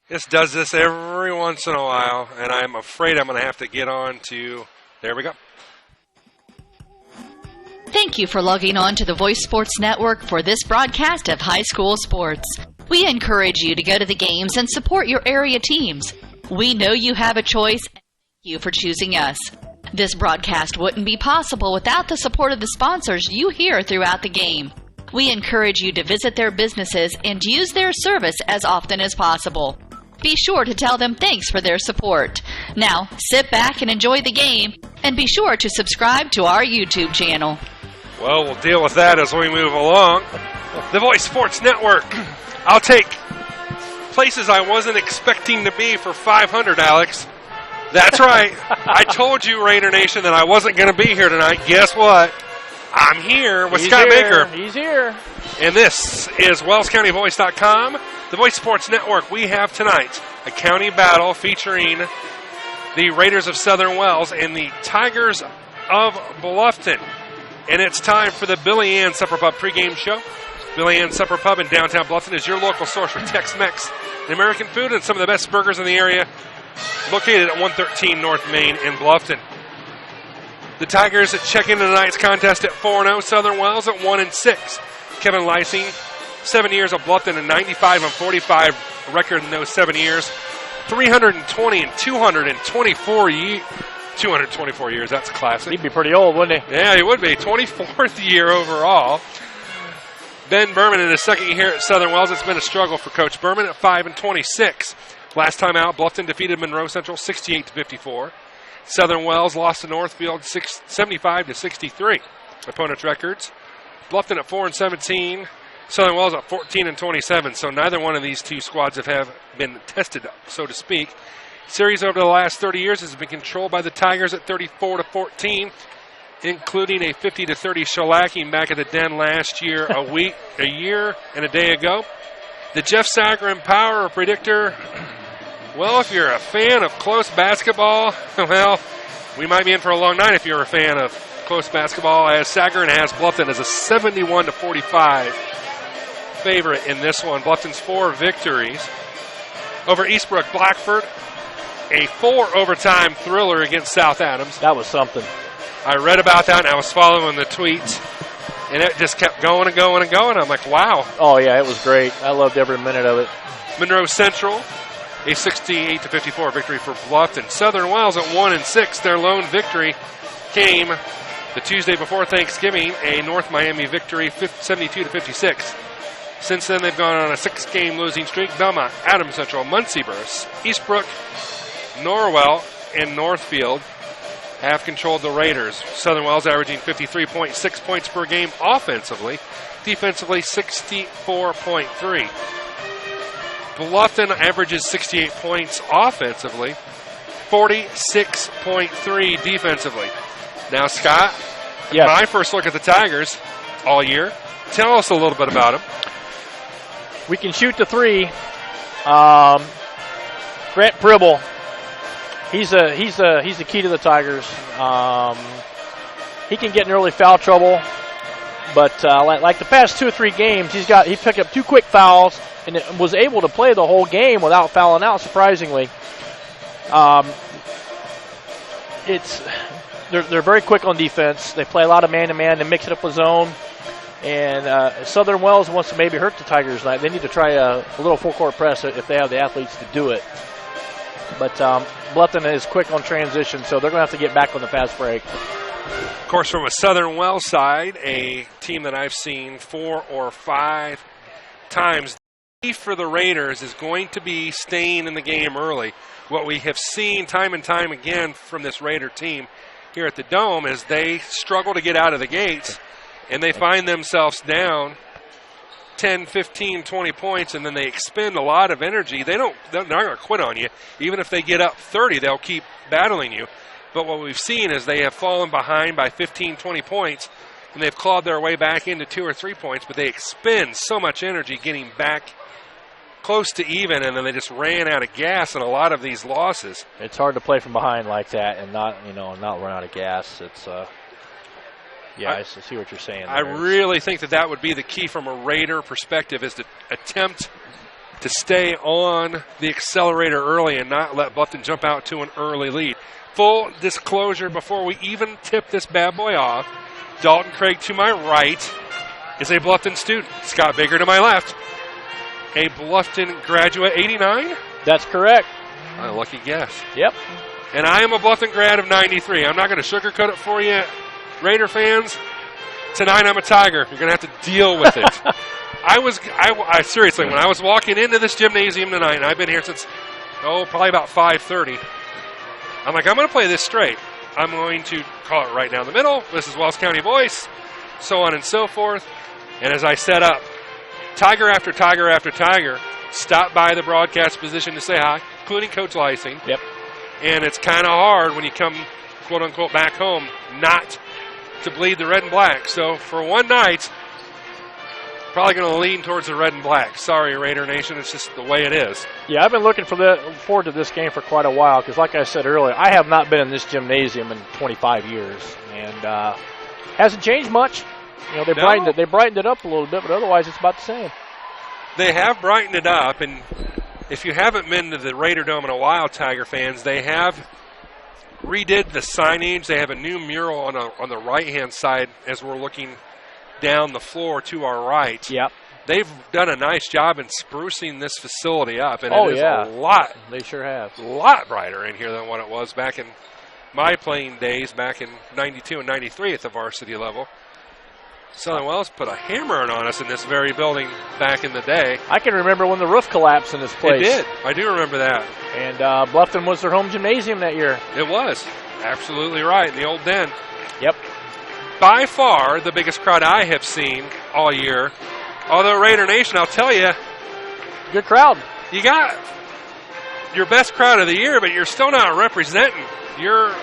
This does this every once in a while, and I'm afraid I'm going to have to get on to, there we go. Thank you for logging on to the Voice Sports Network for this broadcast of high school sports. We encourage you to go to the games and support your area teams. We know you have a choice, and thank you for choosing us. This broadcast wouldn't be possible without the support of the sponsors you hear throughout the game. We encourage you to visit their businesses and use their service as often as possible. Be sure to tell them thanks for their support. Now, sit back and enjoy the game, and be sure to subscribe to our YouTube channel. Well, we'll deal with that as we move along. The Voice Sports Network. I'll take places I wasn't expecting to be for 500, Alex. That's right. I told you, Raider Nation, that I wasn't going to be here tonight. Guess what? I'm here with Scott Baker. He's here. And this is WellsCountyVoice.com, the Voice Sports Network. We have tonight a county battle featuring the Raiders of Southern Wells and the Tigers of Bluffton. And it's time for the Billy Ann Supper Pub pregame show. Billy Ann Supper Pub in downtown Bluffton is your local source for Tex-Mex and American food and some of the best burgers in the area, located at 113 North Main in Bluffton. The Tigers check into tonight's contest at 4-0, Southern Wells at 1-6. Kevin Lysing, 7 years of Bluffton, and 95-45 record in those 7 years. 320 and 224 years, that's classic. He'd be pretty old, wouldn't he? Yeah, he would be. 24th year overall. Ben Berman in his second year at Southern Wells. It's been a struggle for Coach Berman at 5-26. Last time out, Bluffton defeated Monroe Central 68-54. Southern Wells lost to Northfield 75-63. Opponents' records: Bluffton at 4-17, Southern Wells at 14-27. So neither one of these two squads have been tested, so to speak. Series over the last 30 years has been controlled by the Tigers at 34-14, including a 50-30 shellacking back at the Den last year, a year and a day ago. The Jeff Sagarin Power Predictor. Well, if you're a fan of close basketball, well, we might be in for a long night if you're a fan of close basketball, as Sagarin has Bluffton as a 71-45 favorite in this one. Bluffton's 4 victories over Eastbrook Blackford. A 4-overtime thriller against South Adams. That was something. I read about that, and I was following the tweets, and it just kept going and going and going. I'm like, wow. Oh, yeah, it was great. I loved every minute of it. Monroe Central, a 68-54 victory for Bluffton. Southern Wells at 1-6. Their lone victory came the Tuesday before Thanksgiving, a North Miami victory, 72-56. Since then, they've gone on a 6-game losing streak. Belmont, Adams Central, Munseyburst, Eastbrook, Norwell, and Northfield have controlled the Raiders. Southern Wells averaging 53.6 points per game offensively. Defensively, 64.3. Bluffton averages 68 points offensively, 46.3 defensively. Now, Scott, yes. When I first look at the Tigers all year, tell us a little bit about them. We can shoot the three. Grant Pribble, he's the key to the Tigers. He can get in early foul trouble, but like the past 2 or 3 games, he picked up 2 quick fouls and was able to play the whole game without fouling out. Surprisingly, they're very quick on defense. They play a lot of man-to-man. They mix it up with zone. And Southern Wells wants to maybe hurt the Tigers tonight. They need to try a little full-court press if they have the athletes to do it. But Bluffton is quick on transition, so they're going to have to get back on the fast break. Of course, from a Southern Wells side, a team that I've seen 4 or 5 times. The key for the Raiders is going to be staying in the game early. What we have seen time and time again from this Raider team here at the Dome is they struggle to get out of the gates, and they find themselves down 10, 15, 20 points, and then they expend a lot of energy. They're not going to quit on you. Even if they get up 30, they'll keep battling you. But what we've seen is they have fallen behind by 15, 20 points, and they've clawed their way back into 2 or 3 points, but they expend so much energy getting back close to even, and then they just ran out of gas in a lot of these losses. It's hard to play from behind like that and not run out of gas. It's I see what you're saying. I really think that would be the key from a Raider perspective, is to attempt to stay on the accelerator early and not let Bluffton jump out to an early lead. Full disclosure, before we even tip this bad boy off, Dalton Craig to my right is a Bluffton student. Scott Baker to my left, a Bluffton graduate, 89? That's correct. A lucky guess. Yep. And I am a Bluffton grad of 93. I'm not going to sugarcoat it for you, Raider fans. Tonight I'm a Tiger. You're going to have to deal with it. I seriously, when I was walking into this gymnasium tonight, and I've been here since, probably about 5:30, I'm like, I'm going to play this straight. I'm going to call it right down the middle. This is Wells County Voice, so on and so forth. And as I set up, Tiger after Tiger after Tiger stopped by the broadcast position to say hi, including Coach Lysing. Yep. And it's kind of hard when you come, quote-unquote, back home, not to bleed the red and black. So for one night, probably going to lean towards the red and black. Sorry, Raider Nation. It's just the way it is. Yeah, I've been looking forward to this game for quite a while because, like I said earlier, I have not been in this gymnasium in 25 years. And hasn't changed much. You know, they brightened it up a little bit, but otherwise it's about the same. They have brightened it up, and if you haven't been to the Raider Dome in a while, Tiger fans, they have redid the signage. They have a new mural on the right-hand side as we're looking down the floor to our right. Yep. They've done a nice job in sprucing this facility up, and it is a lot. They sure have. A lot brighter in here than what it was back in my playing days, back in 92 and 93 at the varsity level. Southern Wells put a hammer on us in this very building back in the day. I can remember when the roof collapsed in this place. It did. I do remember that. And Bluffton was their home gymnasium that year. It was. Absolutely right. The old den. Yep. By far the biggest crowd I have seen all year. Although Raider Nation, I'll tell you. Good crowd. You got your best crowd of the year, but you're still not representing. You're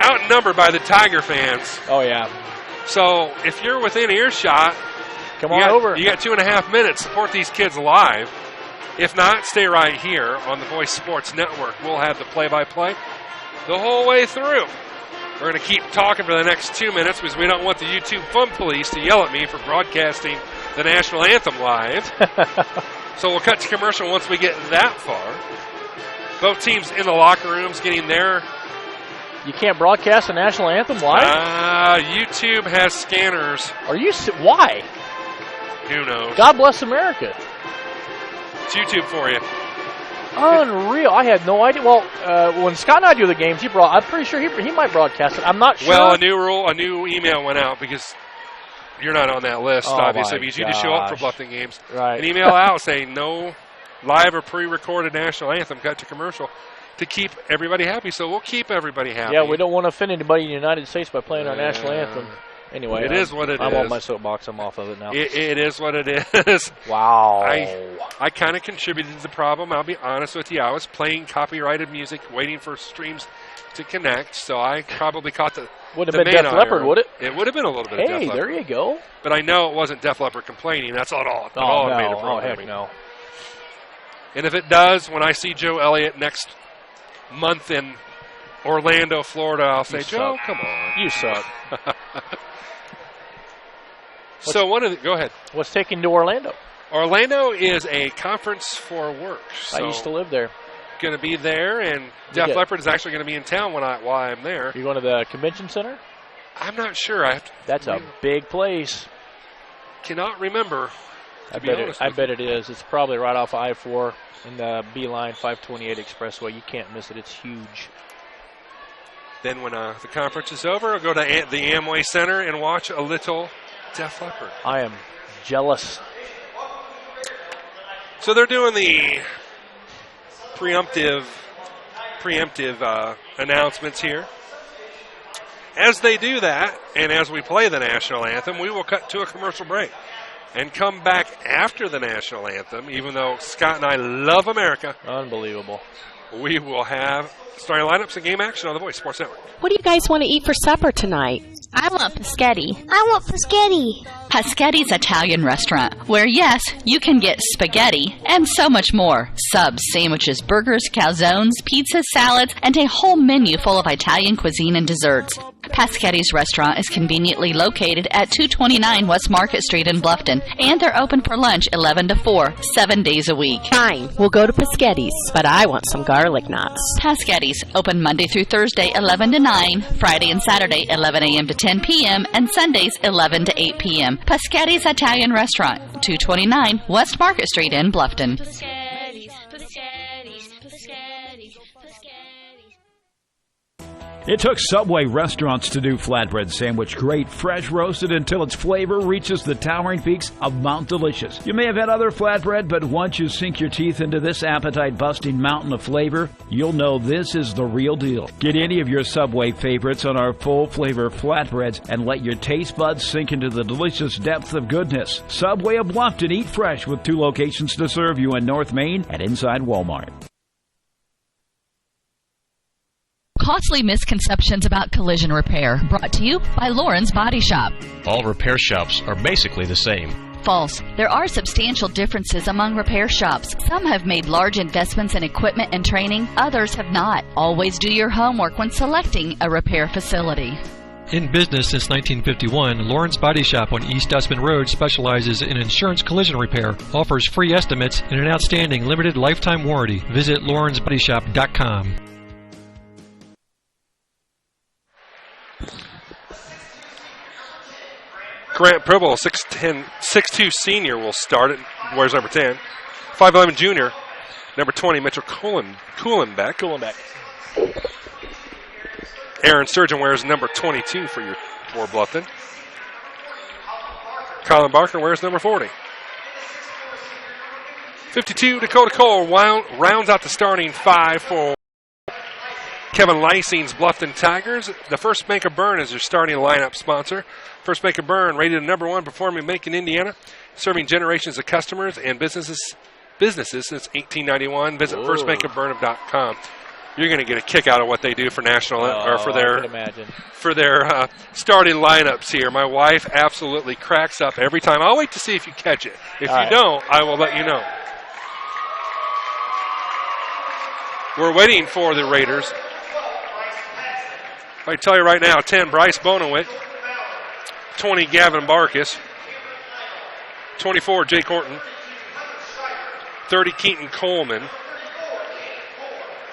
outnumbered by the Tiger fans. Oh, yeah. So if you're within earshot, come on over. You got 2.5 minutes. Support these kids live. If not, stay right here on the Voice Sports Network. We'll have the play-by-play the whole way through. We're going to keep talking for the next 2 minutes because we don't want the YouTube fun police to yell at me for broadcasting the national anthem live. So we'll cut to commercial once we get that far. Both teams in the locker rooms getting their... You can't broadcast the national anthem live? YouTube has scanners. Why? Who knows? God bless America. It's YouTube for you. Unreal. I had no idea. Well, when Scott and I do the games, I'm pretty sure he might broadcast it. I'm not sure. Well, a new email went out because you're not on that list, obviously, because you just show up for Bluffton games. Right. An email out saying no live or pre-recorded national anthem, cut to commercial, to keep everybody happy. So we'll keep everybody happy. Yeah, we don't want to offend anybody in the United States by playing our national anthem. Anyway, it is what it is. I'm on my soapbox. I'm off of it now. It is what it is. Wow. I kind of contributed to the problem. I'll be honest with you. I was playing copyrighted music, waiting for streams to connect, so I probably caught the Would have been Def Leppard, would it? It would have been a little bit of Def Leppard. Hey, there you go. But I know it wasn't Def Leppard complaining. That's not all. Heck no. And if it does, when I see Joe Elliott next month in Orlando, Florida, I'll say, Joe, come on. You suck. Go ahead. What's taking you to Orlando? Orlando is a conference for work. I used to live there. Going to be there, and Def Leppard is actually going to be in town while I'm there. You going to the convention center? I'm not sure. That's a big place. Cannot remember. I bet it is. It's probably right off I-4 in the Beeline 528 Expressway. You can't miss it. It's huge. Then when the conference is over, I'll go to the Amway Center and watch a little Def Leppard. I am jealous. So they're doing the preemptive announcements here. As they do that, and as we play the national anthem, we will cut to a commercial break and come back after the national anthem. Even though Scott and I love America, unbelievable, we will have starting lineups and game action on the Voice Sports Network. What do you guys want to eat for supper tonight? I want paschetti. I want paschetti. Paschetti's Italian restaurant, where yes, you can get spaghetti and so much more. Subs, sandwiches, burgers, calzones, pizzas, salads, and a whole menu full of Italian cuisine and desserts. Paschetti's Restaurant is conveniently located at 229 West Market Street in Bluffton, and they're open for lunch 11 to 4, 7 days a week. Fine, we'll go to Paschetti's, but I want some garlic knots. Paschetti's, open Monday through Thursday 11 to 9, Friday and Saturday 11 a.m. to 10 p.m., and Sundays 11 to 8 p.m. Paschetti's Italian Restaurant, 229 West Market Street in Bluffton. It took Subway restaurants to do flatbread sandwich great, fresh roasted until its flavor reaches the towering peaks of Mount Delicious. You may have had other flatbread, but once you sink your teeth into this appetite-busting mountain of flavor, you'll know this is the real deal. Get any of your Subway favorites on our full-flavor flatbreads and let your taste buds sink into the delicious depth of goodness. Subway of Bluffton, eat fresh with 2 locations to serve you in North Main and inside Walmart. Costly misconceptions about collision repair, brought to you by Lauren's Body Shop. All repair shops are basically the same. False. There are substantial differences among repair shops. Some have made large investments in equipment and training, others have not. Always do your homework when selecting a repair facility. In business since 1951, Lauren's Body Shop on East Dustman Road specializes in insurance collision repair, offers free estimates, and an outstanding limited lifetime warranty. Visit laurensbodyshop.com. Grant Pribble, 6'2 senior, will start it. Wears number 10. 5'11 junior, number 20, Mitchell Kuhlenbeck. Aaron Sturgeon wears number 22 for Bluffton. Colin Barker wears number 40. 52, Dakota Cole rounds out the starting 5 for Kevin Lysing's Bluffton Tigers. The First Bank of Bern is your starting lineup sponsor. First Bank of Bern, rated number 1 performing bank in Indiana, serving generations of customers and businesses since 1891. Visit firstbankofburnham.com. You're going to get a kick out of what they do for national or for their starting lineups here. My wife absolutely cracks up every time. I'll wait to see if you catch it. If you don't, I will let you know. We're waiting for the Raiders. I tell you right now, 10, Bryce Bonowit. 20, Gavin Barkus. 24, Jake Horton. 30, Keaton Coleman.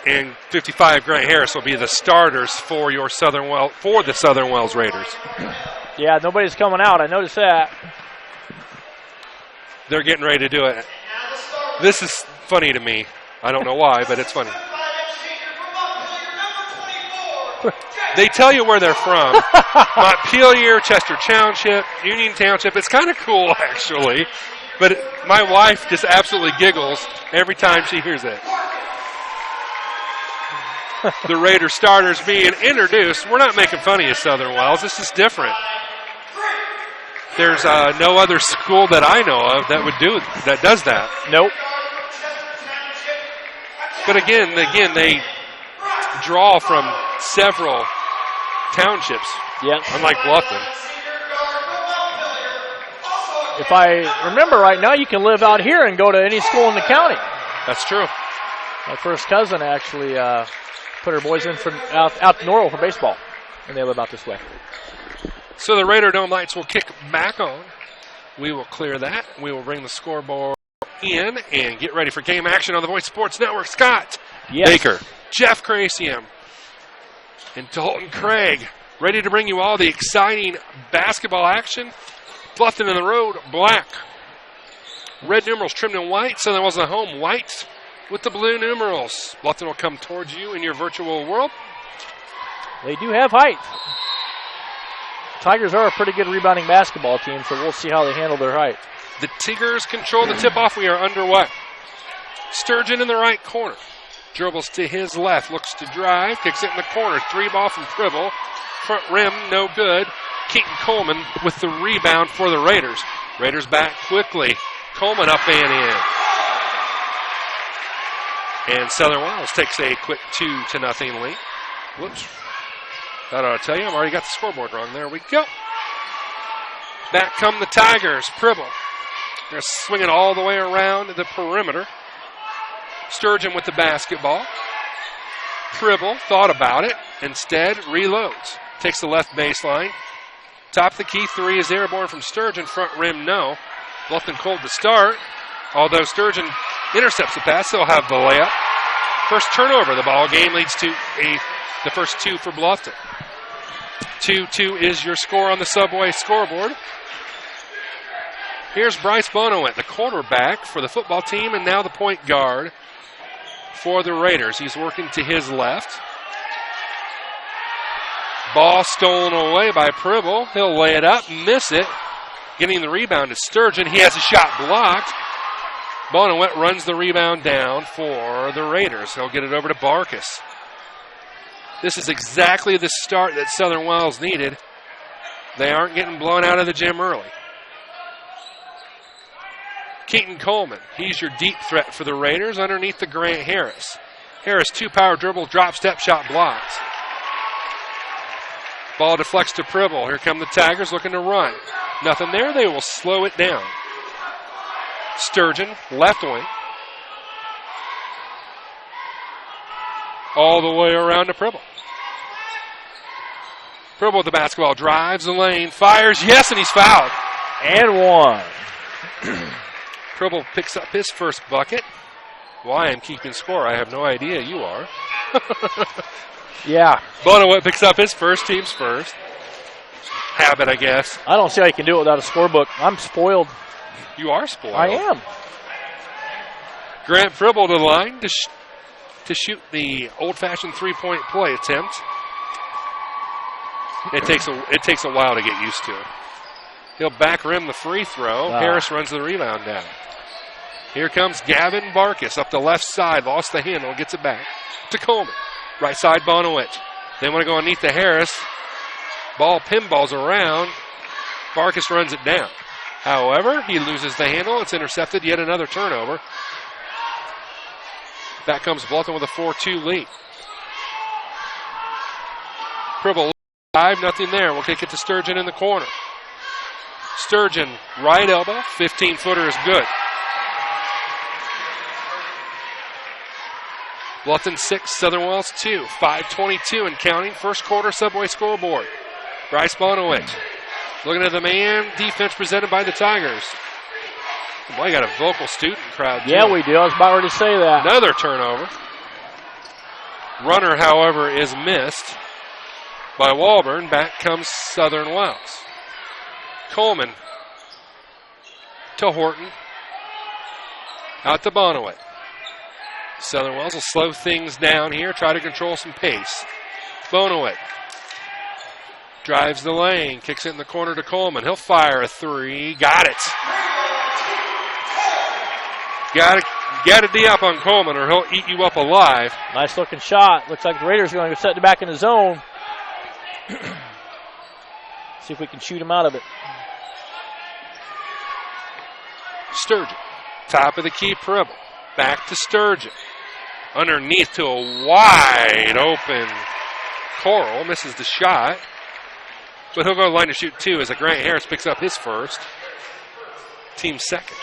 And 55, Grant Harris will be the starters for the Southern Wells Raiders. Yeah, nobody's coming out. I noticed that. They're getting ready to do it. This is funny to me. I don't know why, but it's funny. They tell you where they're from. Montpelier, Chester Township, Union Township. It's kind of cool, actually. But my wife just absolutely giggles every time she hears it. The Raider starters being introduced. We're not making fun of you, Southern Wells. This is different. There's no other school that I know of that does that. Nope. But again, they draw from several townships. Yep. Unlike Bluffton. If I remember right now, you can live out here and go to any school in the county. That's true. My first cousin actually put her boys in from out to Norwell for baseball, and they live out this way. So the Raider Dome Lights will kick back on. We will clear that. We will bring the scoreboard in and get ready for game action on the Voice Sports Network. Scott Baker, Jeff Crasium, and Dalton Craig ready to bring you all the exciting basketball action. Bluffton in the road, black. Red numerals trimmed in white. Southern Wells at home, white with the blue numerals. Bluffton will come towards you in your virtual world. They do have height. Tigers are a pretty good rebounding basketball team, so we'll see how they handle their height. The Tigers control the tip-off. We are underway. Sturgeon in the right corner. Dribbles to his left. Looks to drive. Kicks it in the corner. 3-ball from Pribble. Front rim, no good. Keaton Coleman with the rebound for the Raiders. Raiders back quickly. Coleman up and in. And Southern Wells takes a quick 2-0 lead. Whoops. That ought to tell you. I've already got the scoreboard wrong. There we go. Back come the Tigers. Pribble. They're swinging all the way around the perimeter. Sturgeon with the basketball. Pribble thought about it. Instead, reloads. Takes the left baseline. Top of the key, 3 is airborne from Sturgeon. Front rim, no. Bluffton cold to start. Although Sturgeon intercepts the pass, he'll have the layup. First turnover of the ball game leads to the first 2 for Bluffton. 2-2 is your score on the Subway scoreboard. Here's Bryce Bonowit, the quarterback for the football team, and now the point guard for the Raiders. He's working to his left. Ball stolen away by Pribble. He'll lay it up, miss it. Getting the rebound is Sturgeon. He has a shot blocked. Bonowit runs the rebound down for the Raiders. He'll get it over to Barkus. This is exactly the start that Southern Wells needed. They aren't getting blown out of the gym early. Keaton Coleman, he's your deep threat for the Raiders underneath the Grant Harris. Harris, 2-power dribble, drop, step, shot blocked. Ball deflects to Pribble. Here come the Tigers looking to run. Nothing there. They will slow it down. Sturgeon, left wing. All the way around to Pribble. Pribble with the basketball, drives the lane, fires, yes, and he's fouled. And 1. Pribble picks up his first bucket. Why I'm keeping score, I have no idea. You are. Yeah. Bonowit picks up his first, team's first. Habit, I guess. I don't see how you can do it without a scorebook. I'm spoiled. You are spoiled. I am. Grant Pribble to the line to shoot the old-fashioned three-point play attempt. It takes a while to get used to. He'll back rim the free throw. Harris runs the rebound down. Here comes Gavin Barkus up the left side. Lost the handle. Gets it back to Coleman. Right side, Bonowit. They want to go underneath the Harris. Ball pinballs around. Barkus runs it down. However, he loses the handle. It's intercepted. Yet another turnover. Back comes Bluffton with a 4-2 lead. Pribble 5, nothing there. We'll kick it to Sturgeon in the corner. Sturgeon, right elbow, 15-footer is good. Bluffton 6, Southern Wells 2, 5:22 and counting. First quarter Subway scoreboard. Bryce Bonowit looking at the man. Defense presented by the Tigers. Boy, you got a vocal student crowd, too. Yeah, we do. I was about ready to say that. Another turnover. Runner, however, is missed by Walburn. Back comes Southern Wells. Coleman to Horton. Out to Bonowit. Southern Wells will slow things down here, try to control some pace. Bonowit drives the lane, kicks it in the corner to Coleman. He'll fire a 3. Got it. Got to D up on Coleman or he'll eat you up alive. Nice looking shot. Looks like the Raiders are going to set it back in the zone. See if we can shoot him out of it. Sturgeon. Top of the key, Pribble. Back to Sturgeon. Underneath to a wide open Coral. Misses the shot. But he'll go to the line to shoot 2 as Grant Harris picks up his first. Team second.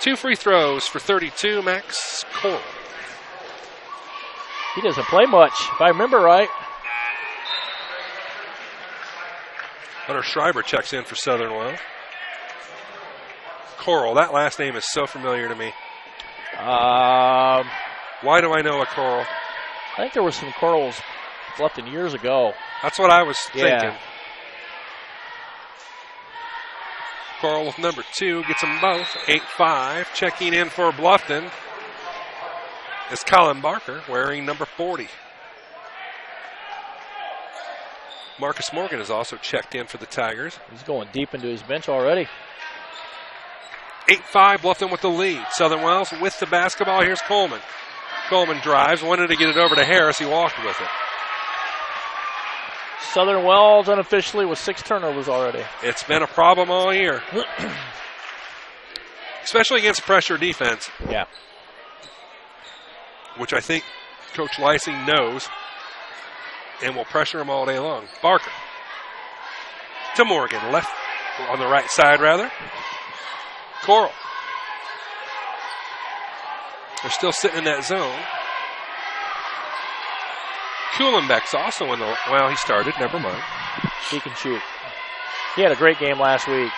2 free throws for 32, Max Coral. He doesn't play much, if I remember right. Hunter Schreiber checks in for Southern Wells. Coral, that last name is so familiar to me. Why do I know a Coral? I think there were some Corals Bluffton years ago. That's what I was thinking. Yeah. Coral with number 2 gets them both. 8-5. Checking in for Bluffton is Colin Barker wearing number 40. Marcus Morgan is also checked in for the Tigers. He's going deep into his bench already. 8-5, Bluffton with the lead. Southern Wells with the basketball. Here's Coleman. Coleman drives, wanted to get it over to Harris. He walked with it. Southern Wells unofficially with 6 turnovers already. It's been a problem all year. Especially against pressure defense. Yeah. Which I think Coach Lysing knows and will pressure him all day long. Barker to Morgan, left on the right side rather. Coral. They're still sitting in that zone. Kuhlenbeck's also in the, well, he started, never mind. He can shoot. He had a great game last week.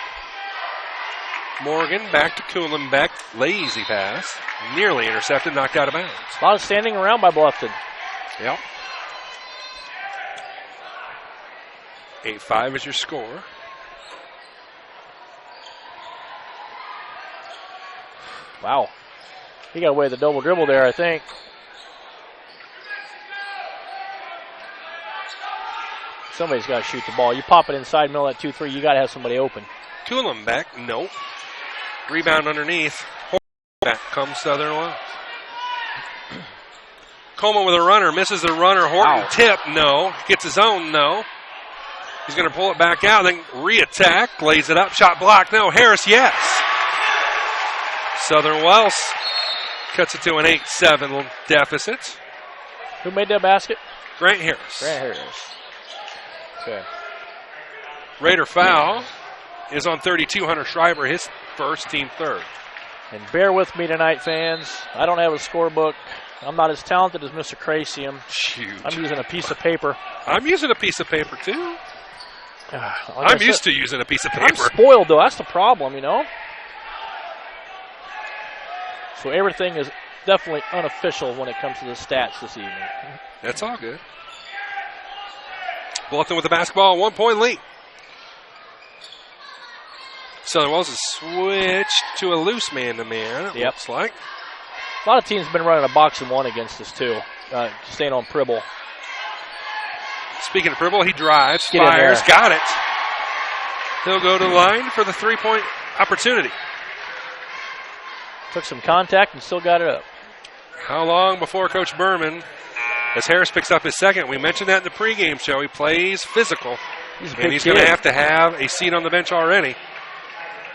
Morgan back to Kuhlenbeck. Lazy pass. Nearly intercepted, knocked out of bounds. A lot of standing around by Bluffton. Yep. 8-5 is your score. Wow. He got away with the double dribble there, I think. Somebody's got to shoot the ball. You pop it inside, middle of that 2-3, you got to have somebody open. Kuhlenbeck, nope. Rebound underneath. Back comes Southern Wells. Coleman with a runner, misses the runner. Horton tip, no. Gets his own, no. He's going to pull it back out, then re-attack, lays it up, shot blocked, no. Harris, yes. Southern Wells cuts it to an 8-7 deficit. Who made that basket? Grant Harris. Grant Harris. Okay. Raider foul is on 32. Hunter Schreiber, his first, team third. And bear with me tonight, fans. I don't have a scorebook. I'm not as talented as Mr. Crasium. Shoot. I'm using a piece of paper. I'm using a piece of paper, too. I'm used to using a piece of paper. I'm spoiled, though. That's the problem, you know? So everything is definitely unofficial when it comes to the stats this evening. That's all good. Bluffton with the basketball, 1-point lead. Southern Wells has switched to a loose man-to-man, it looks like. A lot of teams have been running a box and one against us, too, staying on Pribble. Speaking of Pribble, he drives, fires, got it. He'll go to the line for the three-point opportunity. Took some contact and still got it up. How long before Coach Berman, as Harris picks up his second? We mentioned that in the pregame show. He plays physical, he's going to have a seat on the bench already.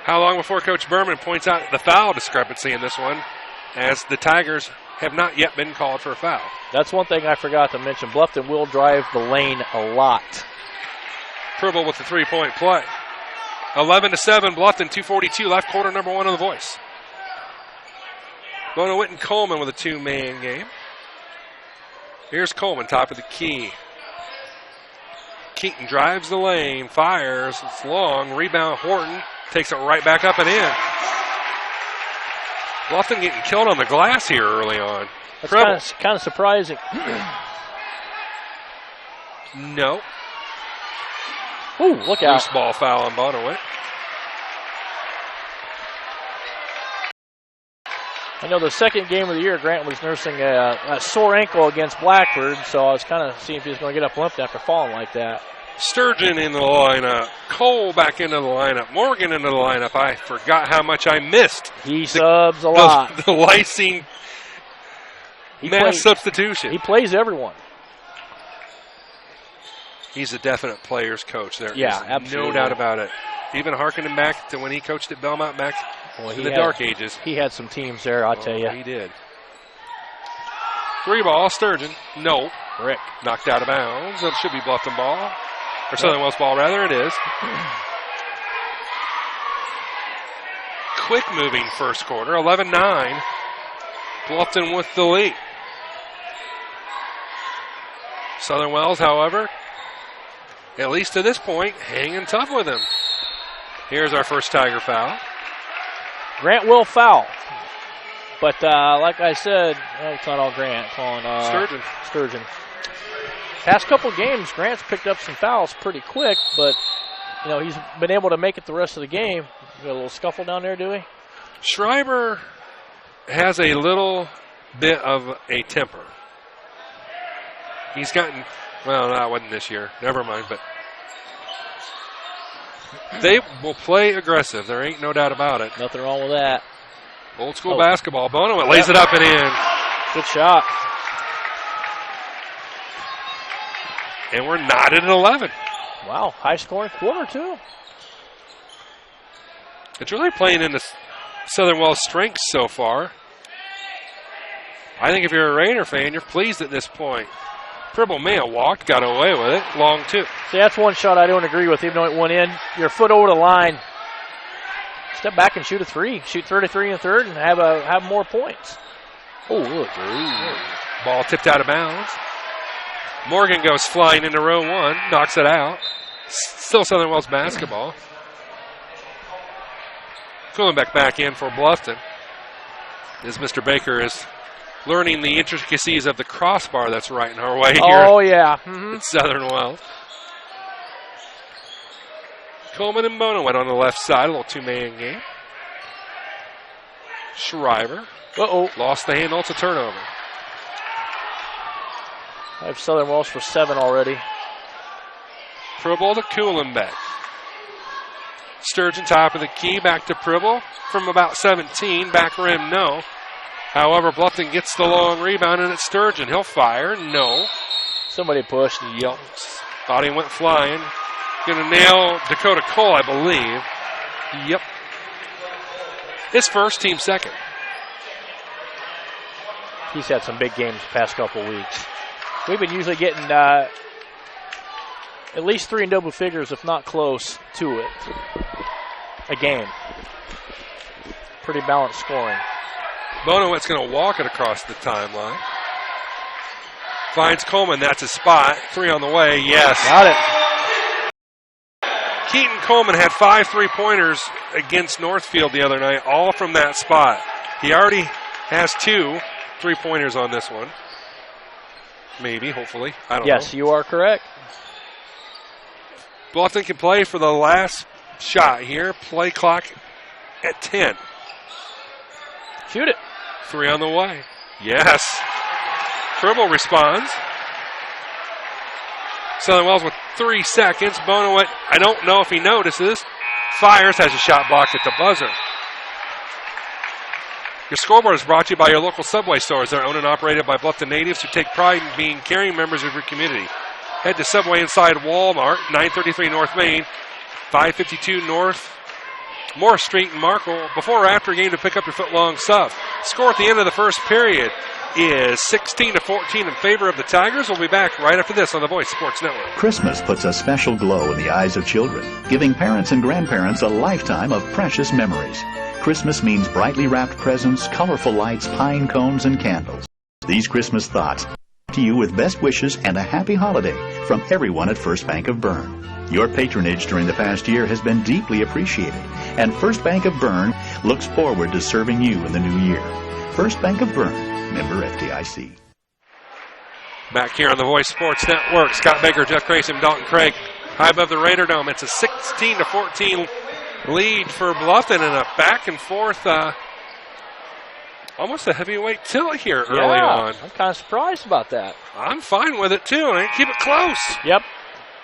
How long before Coach Berman points out the foul discrepancy in this one, as the Tigers have not yet been called for a foul? That's one thing I forgot to mention. Bluffton will drive the lane a lot. Pribble with the three-point play. 11-7, Bluffton, 2:42 left, quarter number one of the Voice. Bonowit and Coleman with a two-man game. Here's Coleman, top of the key. Keaton drives the lane, fires, it's long, rebound Horton, takes it right back up and in. Bluffton getting killed on the glass here early on. That's kind of surprising. No. Ooh, look out. Loose ball foul on Bonowit. I know the second game of the year, Grant was nursing a sore ankle against Blackford, so I was kind of seeing if he was going to get up limped after falling like that. Sturgeon in the lineup. Cole back into the lineup. Morgan into the lineup. I forgot how much I missed. He subs a lot. The Lysine substitution. He plays everyone. He's a definite player's coach. There is absolutely. No doubt about it. Even harkening back to when he coached at Belmont back in the dark ages. He had some teams there, I'll tell you. He did. Three ball, Sturgeon. No. Rick. Knocked out of bounds. It should be Bluffton ball. Or Southern Wells ball, rather. It is. Quick moving first quarter. 11-9. Bluffton with the lead. Southern Wells, however, at least to this point, hanging tough with him. Here's our first Tiger foul. Grant will foul. But like I said, it's not all Grant. It's on Sturgeon. Past couple games, Grant's picked up some fouls pretty quick, but he's been able to make it the rest of the game. You got a little scuffle down there, do we? Schreiber has a little bit of a temper. He's gotten, well, no, it wasn't this year. Never mind, but they will play aggressive. There ain't no doubt about it. Nothing wrong with that. Old school basketball. Bono lays it up and in. Good shot. And we're knotted at 11. Wow, high-scoring quarter, too. It's really playing into Southern Wells' strengths so far. I think if you're a Raider fan, you're pleased at this point. Pribble may have walked, got away with it. Long two. See, that's one shot I don't agree with, even though it went in. Your foot over the line. Step back and shoot a three. Shoot 33 in the third and have more points. Oh, look. Ball tipped out of bounds. Morgan goes flying into row one, knocks it out. Still Southern Wells basketball. Kuhlenbeck back in for Bluffton, as Mr. Baker is learning the intricacies of the crossbar that's right in our way here. Oh, yeah. Mm-hmm. At Southern Wells. Coleman and Bono went on the left side, a little two-man game. Shriver lost the handle. It's a turnover. I have Southern Wells for 7 already. Pribble to Kuhlenbeck. Sturgeon top of the key, back to Pribble from about 17. Back rim, no. However, Bluffton gets the long rebound, and it's Sturgeon. He'll fire, no. Somebody pushed. Yep. Thought he went flying. Gonna nail Dakota Cole, I believe. Yep. His first, team second. He's had some big games the past couple weeks. We've been usually getting at least 3 in double figures, if not close to it, a game. Pretty balanced scoring. Bonowitz going to walk it across the timeline. Finds Coleman. That's his spot. 3 on the way. Yes. Got it. Keaton Coleman had 5 3-pointers against Northfield the other night, all from that spot. He already has 2 3-pointers on this one. Maybe, hopefully. I don't know. Yes, you are correct. Bluffton can play for the last shot here. Play clock at 10. Shoot it. 3 on the way. Yes. Tribble responds. Southern Wells with 3 seconds. Bonowit, I don't know if he notices. Fires, has a shot blocked at the buzzer. Your scoreboard is brought to you by your local Subway stores. They're owned and operated by Bluffton natives who take pride in being caring members of your community. Head to Subway inside Walmart, 933 North Main, 552 North Morris Street in Markle, before or after a game to pick up your foot-long sub. Score at the end of the first period is 16-14 in favor of the Tigers. We'll be back right after this on the Voice Sports Network. Christmas puts a special glow in the eyes of children, giving parents and grandparents a lifetime of precious memories. Christmas means brightly wrapped presents, colorful lights, pine cones, and candles. These Christmas thoughts to you with best wishes and a happy holiday from everyone at First Bank of Bern. Your patronage during the past year has been deeply appreciated, and First Bank of Bern looks forward to serving you in the new year. First Bank of Bern, member FDIC. Back here on the Voice Sports Network, Scott Baker, Jeff Grayson, Dalton Craig, high above the Raider Dome. It's a 16-14 lead for Bluffton, and a back and forth, almost a heavyweight tilt here early on. I'm kind of surprised about that. I'm fine with it too, and keep it close. Yep.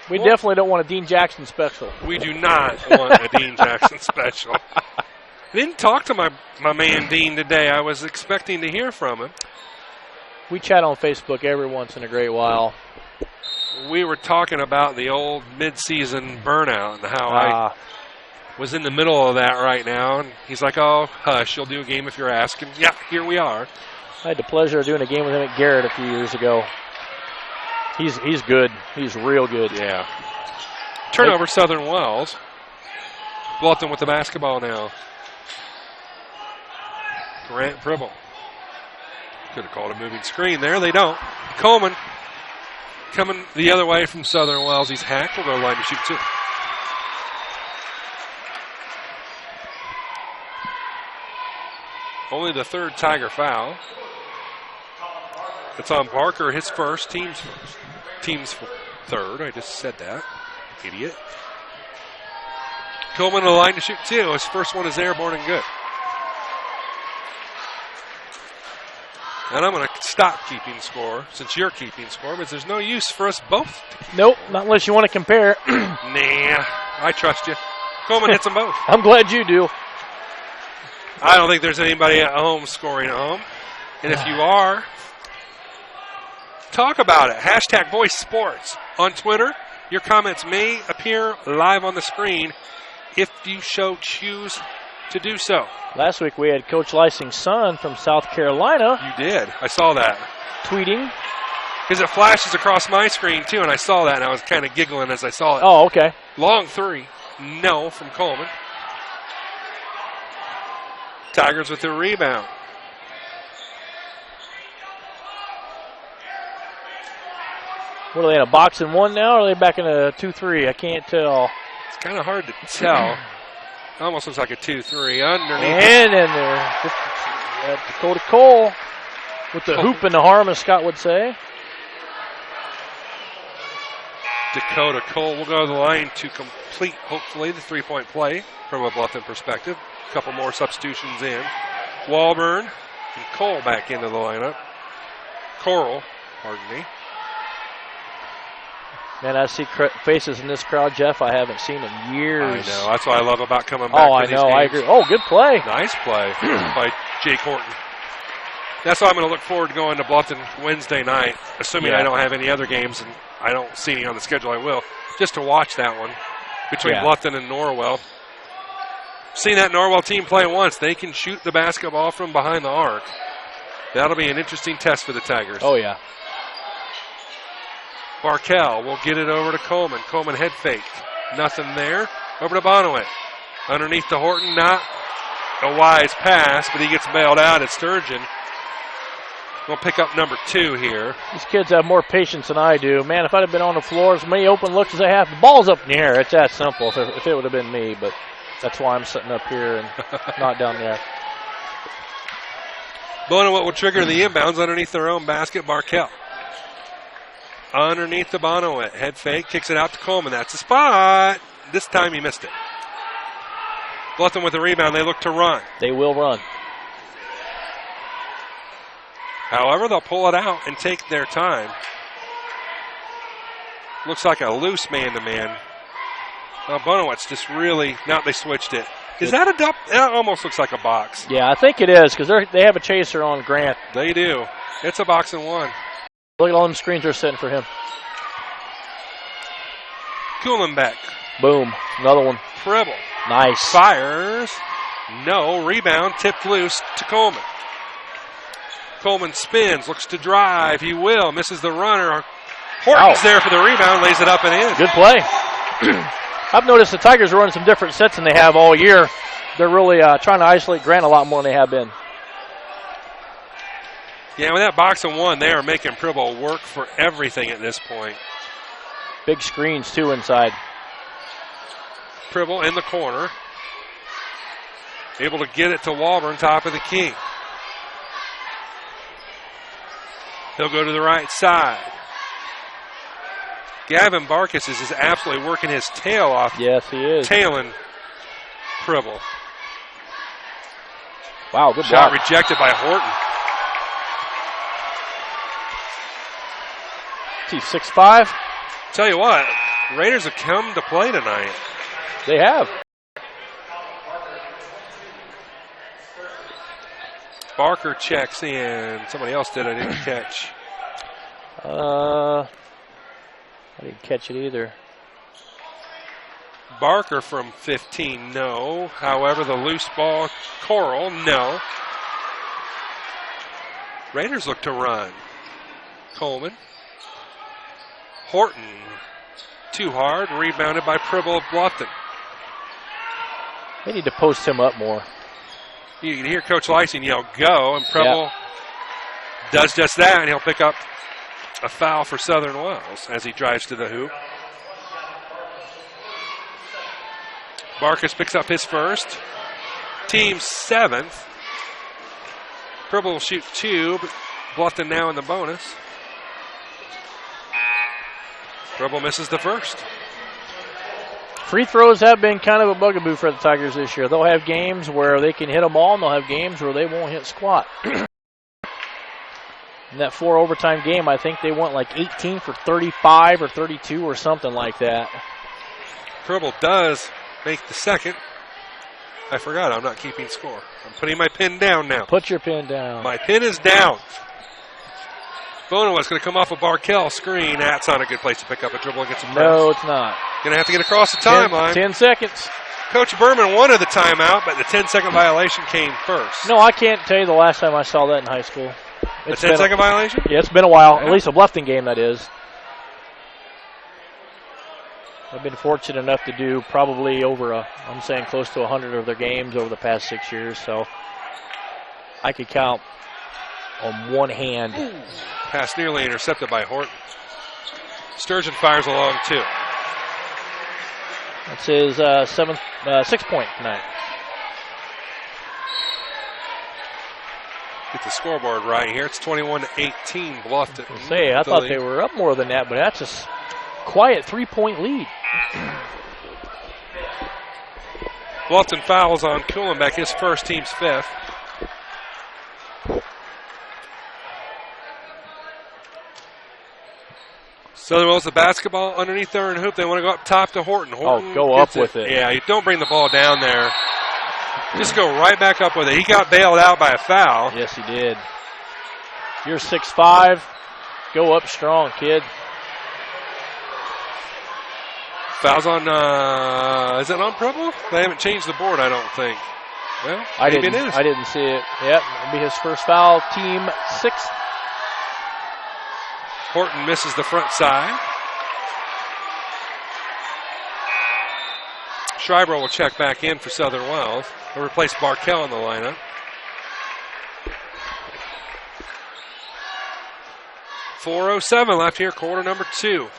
We definitely don't want a Dean Jackson special. We do not want a Dean Jackson special. I didn't talk to my man Dean today. I was expecting to hear from him. We chat on Facebook every once in a great while. We were talking about the old mid-season burnout and how I was in the middle of that right now. And he's like, oh, hush, you'll do a game if you're asking. Yeah, here we are. I had the pleasure of doing a game with him at Garrett a few years ago. He's good. He's real good. Yeah. Turnover, Southern Wells. Bluffton with the basketball now. Grant Pribble. Could have called a moving screen there. They don't. Coleman coming the other way from Southern Wells. He's hacked. We'll go line to shoot 2. Only the 3rd Tiger foul. It's on Barker, his first, team's first. Team's 3rd. I just said that. Idiot. Coleman on the line to shoot 2. His first one is airborne and good. And I'm going to stop keeping score since you're keeping score, but there's no use for us both. Nope, not unless you want to compare. Nah, I trust you. Coleman hits them both. I'm glad you do. I don't think there's anybody at home scoring at home. And if you are, talk about it. Hashtag Voice Sports on Twitter. Your comments may appear live on the screen if you choose to do so. Last week we had Coach Lysing's son from South Carolina. You did. I saw that. Tweeting. Because it flashes across my screen, too, and I saw that, and I was kind of giggling as I saw it. Oh, okay. Long 3. No from Coleman. Tigers with the rebound. What are they in a box and one now, or are they back in a 2-3? I can't tell. It's kind of hard to tell. Almost looks like a 2-3 underneath. And in there, Dakota Cole with the hoop in the arm, as Scott would say. Dakota Cole will go to the line to complete, hopefully, the three-point play from a Bluffton perspective. A couple more substitutions in. Walburn and Cole back into the lineup. Coral, pardon me. Man, I see faces in this crowd, Jeff, I haven't seen in years. I know. That's what I love about coming back. Oh, I know. I agree. Oh, good play. Nice play by Jake Horton. That's why I'm going to look forward to going to Bluffton Wednesday night, assuming I don't have any other games and I don't see any on the schedule. I will, just to watch that one between Bluffton and Norwell. Seen that Norwell team play once. They can shoot the basketball from behind the arc. That'll be an interesting test for the Tigers. Oh, yeah. Barkel will get it over to Coleman. Coleman head faked. Nothing there. Over to Bonowit. Underneath to Horton. Not a wise pass, but he gets bailed out at Sturgeon. We'll pick up number 2 here. These kids have more patience than I do. Man, if I'd have been on the floor, as many open looks as I have, the ball's up in the air. It's that simple if it would have been me, but that's why I'm sitting up here and not down there. Bonowit will trigger the inbounds underneath their own basket. Barkel. Underneath the Bonowit. Head fake, kicks it out to Coleman. That's the spot. This time he missed it. Bluffton with the rebound. They look to run. They will run. However, they'll pull it out and take their time. Looks like a loose man-to-man. Bonowit's just really, now they switched it. Is that a dump? That almost looks like a box. Yeah, I think it is because they have a chaser on Grant. They do. It's a box and one. Look at all them screens they're setting for him. Kuhlenbeck. Boom. Another one. Fribble. Nice. Fires. No. Rebound. Tipped loose to Coleman. Coleman spins. Looks to drive. He will. Misses the runner. Horton's there for the rebound. Lays it up and in. Good play. I've noticed the Tigers are running some different sets than they have all year. They're really trying to isolate Grant a lot more than they have been. Yeah, with that box and one, they are making Pribble work for everything at this point. Big screens, too, inside. Pribble in the corner. Able to get it to Walburn, top of the key. He'll go to the right side. Gavin Barkis is absolutely working his tail off. Yes, he is. Tailing Pribble. Wow, good shot block. Rejected by Horton. He's 6'5". Tell you what, Raiders have come to play tonight. They have. Barker checks in. Somebody else did. I didn't catch. I didn't catch it either. Barker from 15, no. However, the loose ball, Coral, no. Raiders look to run. Coleman. Horton, too hard, rebounded by Pribble of Bluffton. They need to post him up more. You can hear Coach Lysing yell, go, and Pribble does just that, and he'll pick up a foul for Southern Wells as he drives to the hoop. Barkis picks up his first. Team 7th. Pribble will shoot 2, but Bluffton now in the bonus. Pribble misses the first. Free throws have been kind of a bugaboo for the Tigers this year. They'll have games where they can hit them all, and they'll have games where they won't hit squat. In that 4 overtime game, I think they went like 18 for 35 or 32 or something like that. Pribble does make the second. I forgot I'm not keeping score. I'm putting my pin down now. Put your pin down. My pin is down. Bonowit's going to come off a Barkel screen. That's not a good place to pick up a dribble and get some press. No, it's not. Going to have to get across the timeline. 10 seconds. Coach Berman wanted the timeout, but the 10-second violation came first. No, I can't tell you the last time I saw that in high school. The 10-second violation? Yeah, it's been a while. At least a Bluffton game, that is. I've been fortunate enough to do probably I'm saying close to 100 of their games over the past 6 years, so I could count on one hand. Pass nearly intercepted by Horton. Sturgeon fires along, too. That's his 6-point tonight. Get the scoreboard right here. It's 21-18, Bluffton. I thought they were up more than that, but that's a quiet 3-point lead. Bluffton fouls on Kuhlenbeck, his first, team's 5th. Southern Wells the basketball underneath their own hoop. They want to go up top to Horton. Horton go up with it. Yeah, you don't bring the ball down there. Just go right back up with it. He got bailed out by a foul. Yes, he did. You're 6'5". Go up strong, kid. Fouls on, is it on Preble? They haven't changed the board, I don't think. Well, maybe it is. I didn't see it. Yep, it'll be his first foul, team 6th. Horton misses the front side. Schreiber will check back in for Southern Wells. He'll replace Barkell in the lineup. .407 left here, quarter number 2.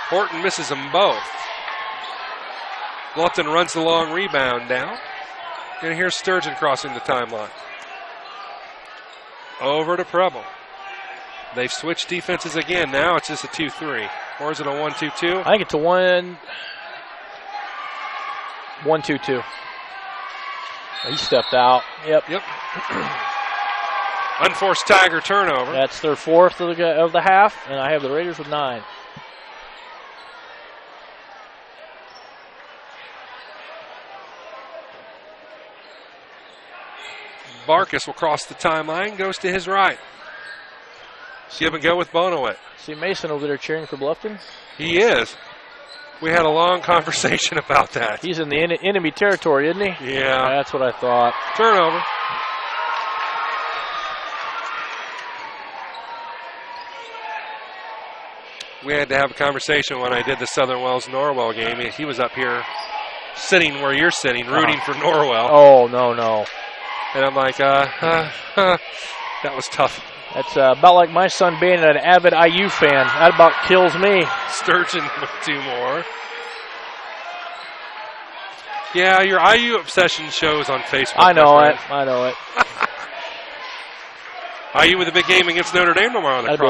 Horton misses them both. Bluffton runs the long rebound now. And here's Sturgeon crossing the timeline. Over to Preble. They've switched defenses again. Now it's just a 2-3. Or is it a 1-2-2? I think it's a 1-2-2. He stepped out. Yep. Unforced Tiger turnover. That's their 4th of the half, and I have the Raiders with 9. Barkus will cross the timeline, goes to his right. Give and go with Bonowit. See Mason over there cheering for Bluffton? He is. We had a long conversation about that. He's in the enemy territory, isn't he? Yeah. That's what I thought. Turnover. We had to have a conversation when I did the Southern Wells-Norwell game. He was up here sitting where you're sitting, rooting for Norwell. Oh, no. And I'm like, that was tough. That's about like my son being an avid IU fan. That about kills me. Sturgeon with 2 more. Yeah, your IU obsession shows on Facebook. I know it. IU with a big game against Notre Dame tomorrow. That'd be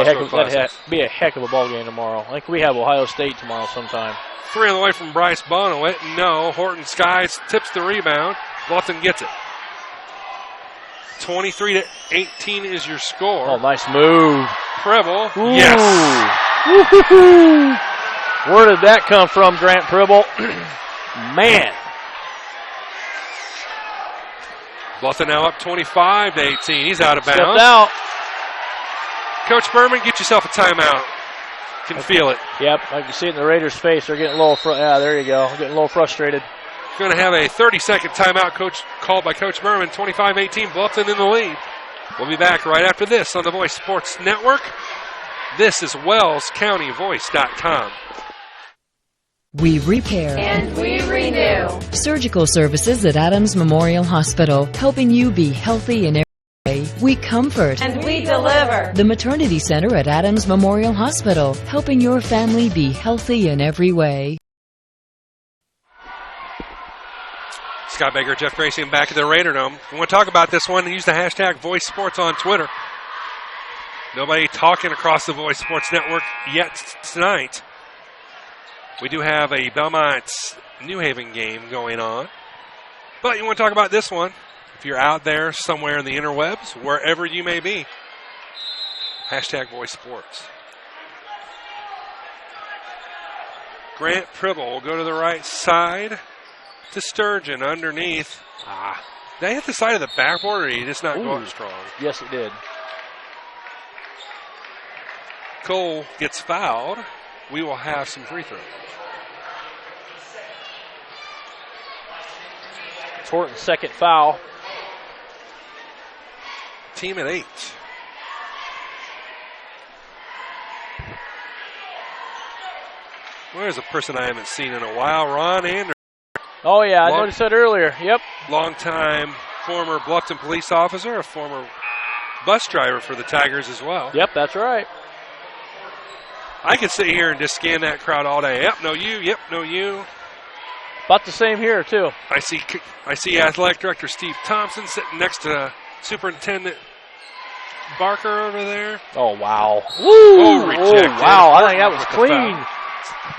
a heck of a ball game tomorrow. I think we have Ohio State tomorrow sometime. 3 on the way from Bryce Bonowit. No, Horton Skies tips the rebound. Bluffton gets it. 23-18 is your score. Oh, nice move. Preble. Ooh. Yes. Woo-hoo-hoo. Where did that come from, Grant Preble? Man. Bluffton now up 25-18. He's out of bounds. Stepped out. Coach Berman, get yourself a timeout. Can feel it. Yep, I can see it in the Raiders' face. They're getting a little there you go. Getting a little frustrated. Going to have a 30-second timeout called by Coach Berman. 25-18, Bluffton in the lead. We'll be back right after this on the Voice Sports Network. This is WellsCountyVoice.com. We repair and we renew. Surgical services at Adams Memorial Hospital, helping you be healthy in every way. We comfort and we deliver. The Maternity Center at Adams Memorial Hospital, helping your family be healthy in every way. Scott Baker, Jeff Gracie, back at the Raider Dome. We want to talk about this one and use the hashtag VoiceSports on Twitter. Nobody talking across the Voice Sports Network yet tonight. We do have a Belmont New Haven game going on. But you want to talk about this one. If you're out there somewhere in the interwebs, wherever you may be, hashtag Voice Sports. Grant Preble will go to the right side to Sturgeon underneath. Did I hit the side of the backboard, or did he just not go up strong? Yes, it did. Cole gets fouled. We will have some free throws. It's Horton's second foul. Team at 8. Where's a person I haven't seen in a while? Ron Anderson. Oh, yeah, I noticed that earlier. Yep. Longtime former Bluffton police officer, a former bus driver for the Tigers as well. Yep, that's right. I could sit here and just scan that crowd all day. Yep, no you. Yep, no you. About the same here, too. I see Athletic Director Steve Thompson sitting next to Superintendent Barker over there. Oh, wow. Oh, rejected. Oh, wow. I think that was clean.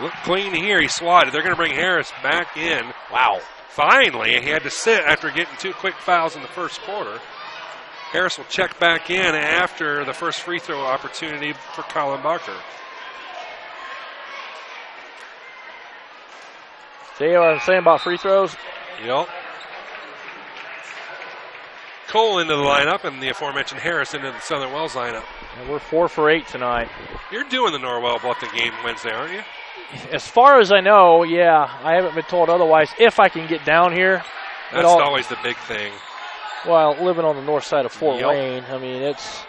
Looked clean here. He swatted. They're going to bring Harris back in. Wow. Finally, he had to sit after getting 2 quick fouls in the first quarter. Harris will check back in after the first free throw opportunity for Colin Barker. See what I'm saying about free throws? Yep. Cole into the lineup and the aforementioned Harris into the Southern Wells lineup. And we're 4 for 8 tonight. You're doing the Norwell Bluffton game Wednesday, aren't you? As far as I know, yeah. I haven't been told otherwise. If I can get down here. That's always the big thing. Well, living on the north side of Fort Wayne, I mean, it's...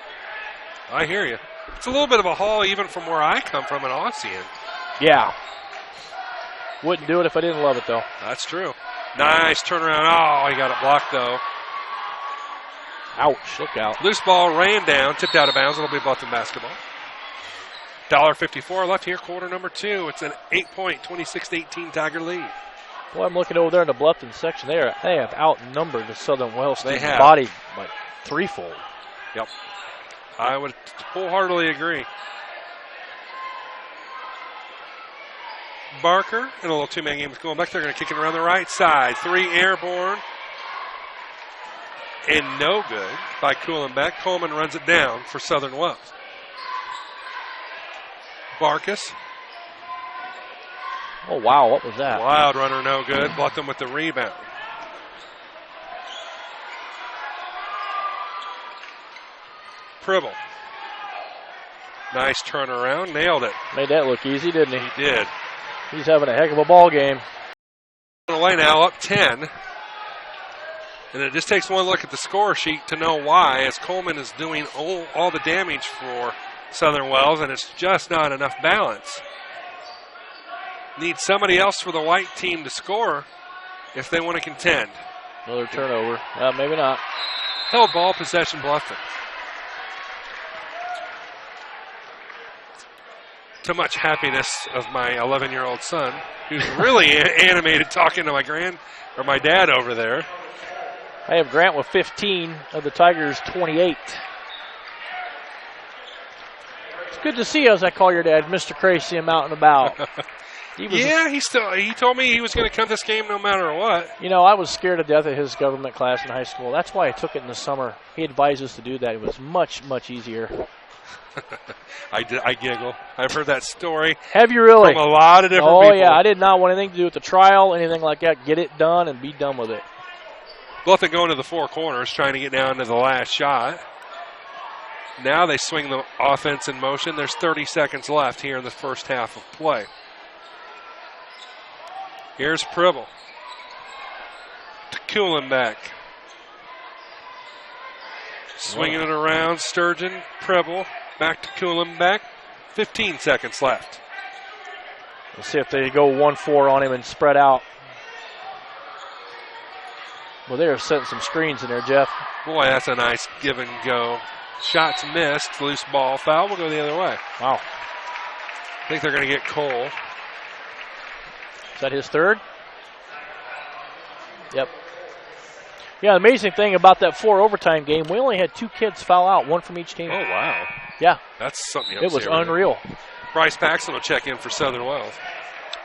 I hear you. It's a little bit of a haul even from where I come from in Ossian. Yeah. Wouldn't do it if I didn't love it, though. That's true. Nice turnaround. Oh, he got it blocked, though. Ouch, look out. Loose ball ran down, tipped out of bounds. It'll be Bluffton basketball. $1.54 left here, quarter number 2. It's an 8-point, 26-18 Tiger lead. Boy, I'm looking over there in the Bluffton section there. They have outnumbered the Southern Wells. They have. Bodied like threefold. Yep. I would wholeheartedly agree. Barker in a little two-man game with going back. They're going to kick it around the right side. 3 airborne. And no good by Kuhlenbeck. Coleman runs it down for Southern Wells. Barkus. Oh, wow, what was that? Wild runner, no good. Bluffton with the rebound. Pribble. Nice turnaround. Nailed it. Made that look easy, didn't he? He did. He's having a heck of a ball game. Away now, up 10. And it just takes one look at the score sheet to know why, as Coleman is doing all the damage for Southern Wells, and it's just not enough balance. Need somebody else for the white team to score if they want to contend. Another turnover. Maybe not. Held ball possession, Bluffton. To much happiness of my 11-year-old son, who's really animated talking to my dad over there. I have Grant with 15 of the Tigers' 28. It's good to see you, as I call your dad, Mr. Crazy, him out and about. He told me he was going to come this game no matter what. You know, I was scared to death of his government class in high school. That's why I took it in the summer. He advised us to do that. It was much, much easier. I giggle. I've heard that story. Have you really? From a lot of different people. Oh, yeah. I did not want anything to do with the trial, anything like that. Get it done and be done with it. Bluffton going to the 4 corners, trying to get down to the last shot. Now they swing the offense in motion. There's 30 seconds left here in the first half of play. Here's Pribble. To Kuhlenbeck. Swinging it around, Sturgeon, Pribble, back to Kuhlenbeck. 15 seconds left. Let's see if they go 1-4 on him and spread out. Well, they're setting some screens in there, Jeff. Boy, that's a nice give and go. Shots missed, loose ball, foul. We'll go the other way. Wow. I think they're going to get Cole. Is that his third? Yep. Yeah, the amazing thing about that 4 overtime game, we only had 2 kids foul out, 1 from each team. Oh, wow. Yeah. That's something else. It was unreal. Bryce Paxton will check in for Southern Wells.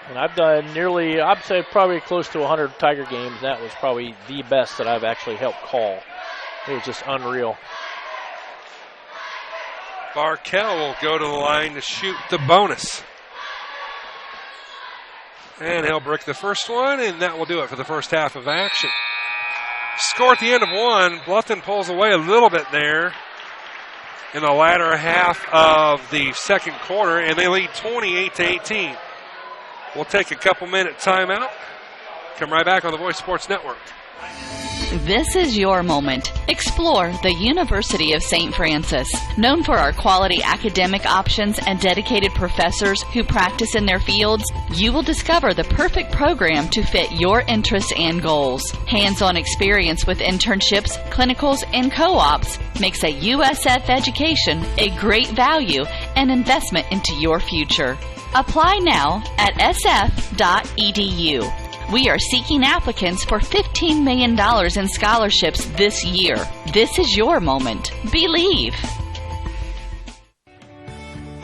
And I've done I'd say probably close to 100 Tiger games. That was probably the best that I've actually helped call. It was just unreal. Barkell will go to the line to shoot the bonus. And he'll brick the first one, and that will do it for the first half of action. Score at the end of 1. Bluffton pulls away a little bit there in the latter half of the second quarter, and they lead 28-18. We'll take a couple-minute timeout. Come right back on the Voice Sports Network. This is your moment. Explore the University of St. Francis. Known for our quality academic options and dedicated professors who practice in their fields, you will discover the perfect program to fit your interests and goals. Hands-on experience with internships, clinicals, and co-ops makes a USF education a great value an investment into your future. Apply now at sf.edu. We are seeking applicants for $15 million in scholarships this year. This is your moment. Believe.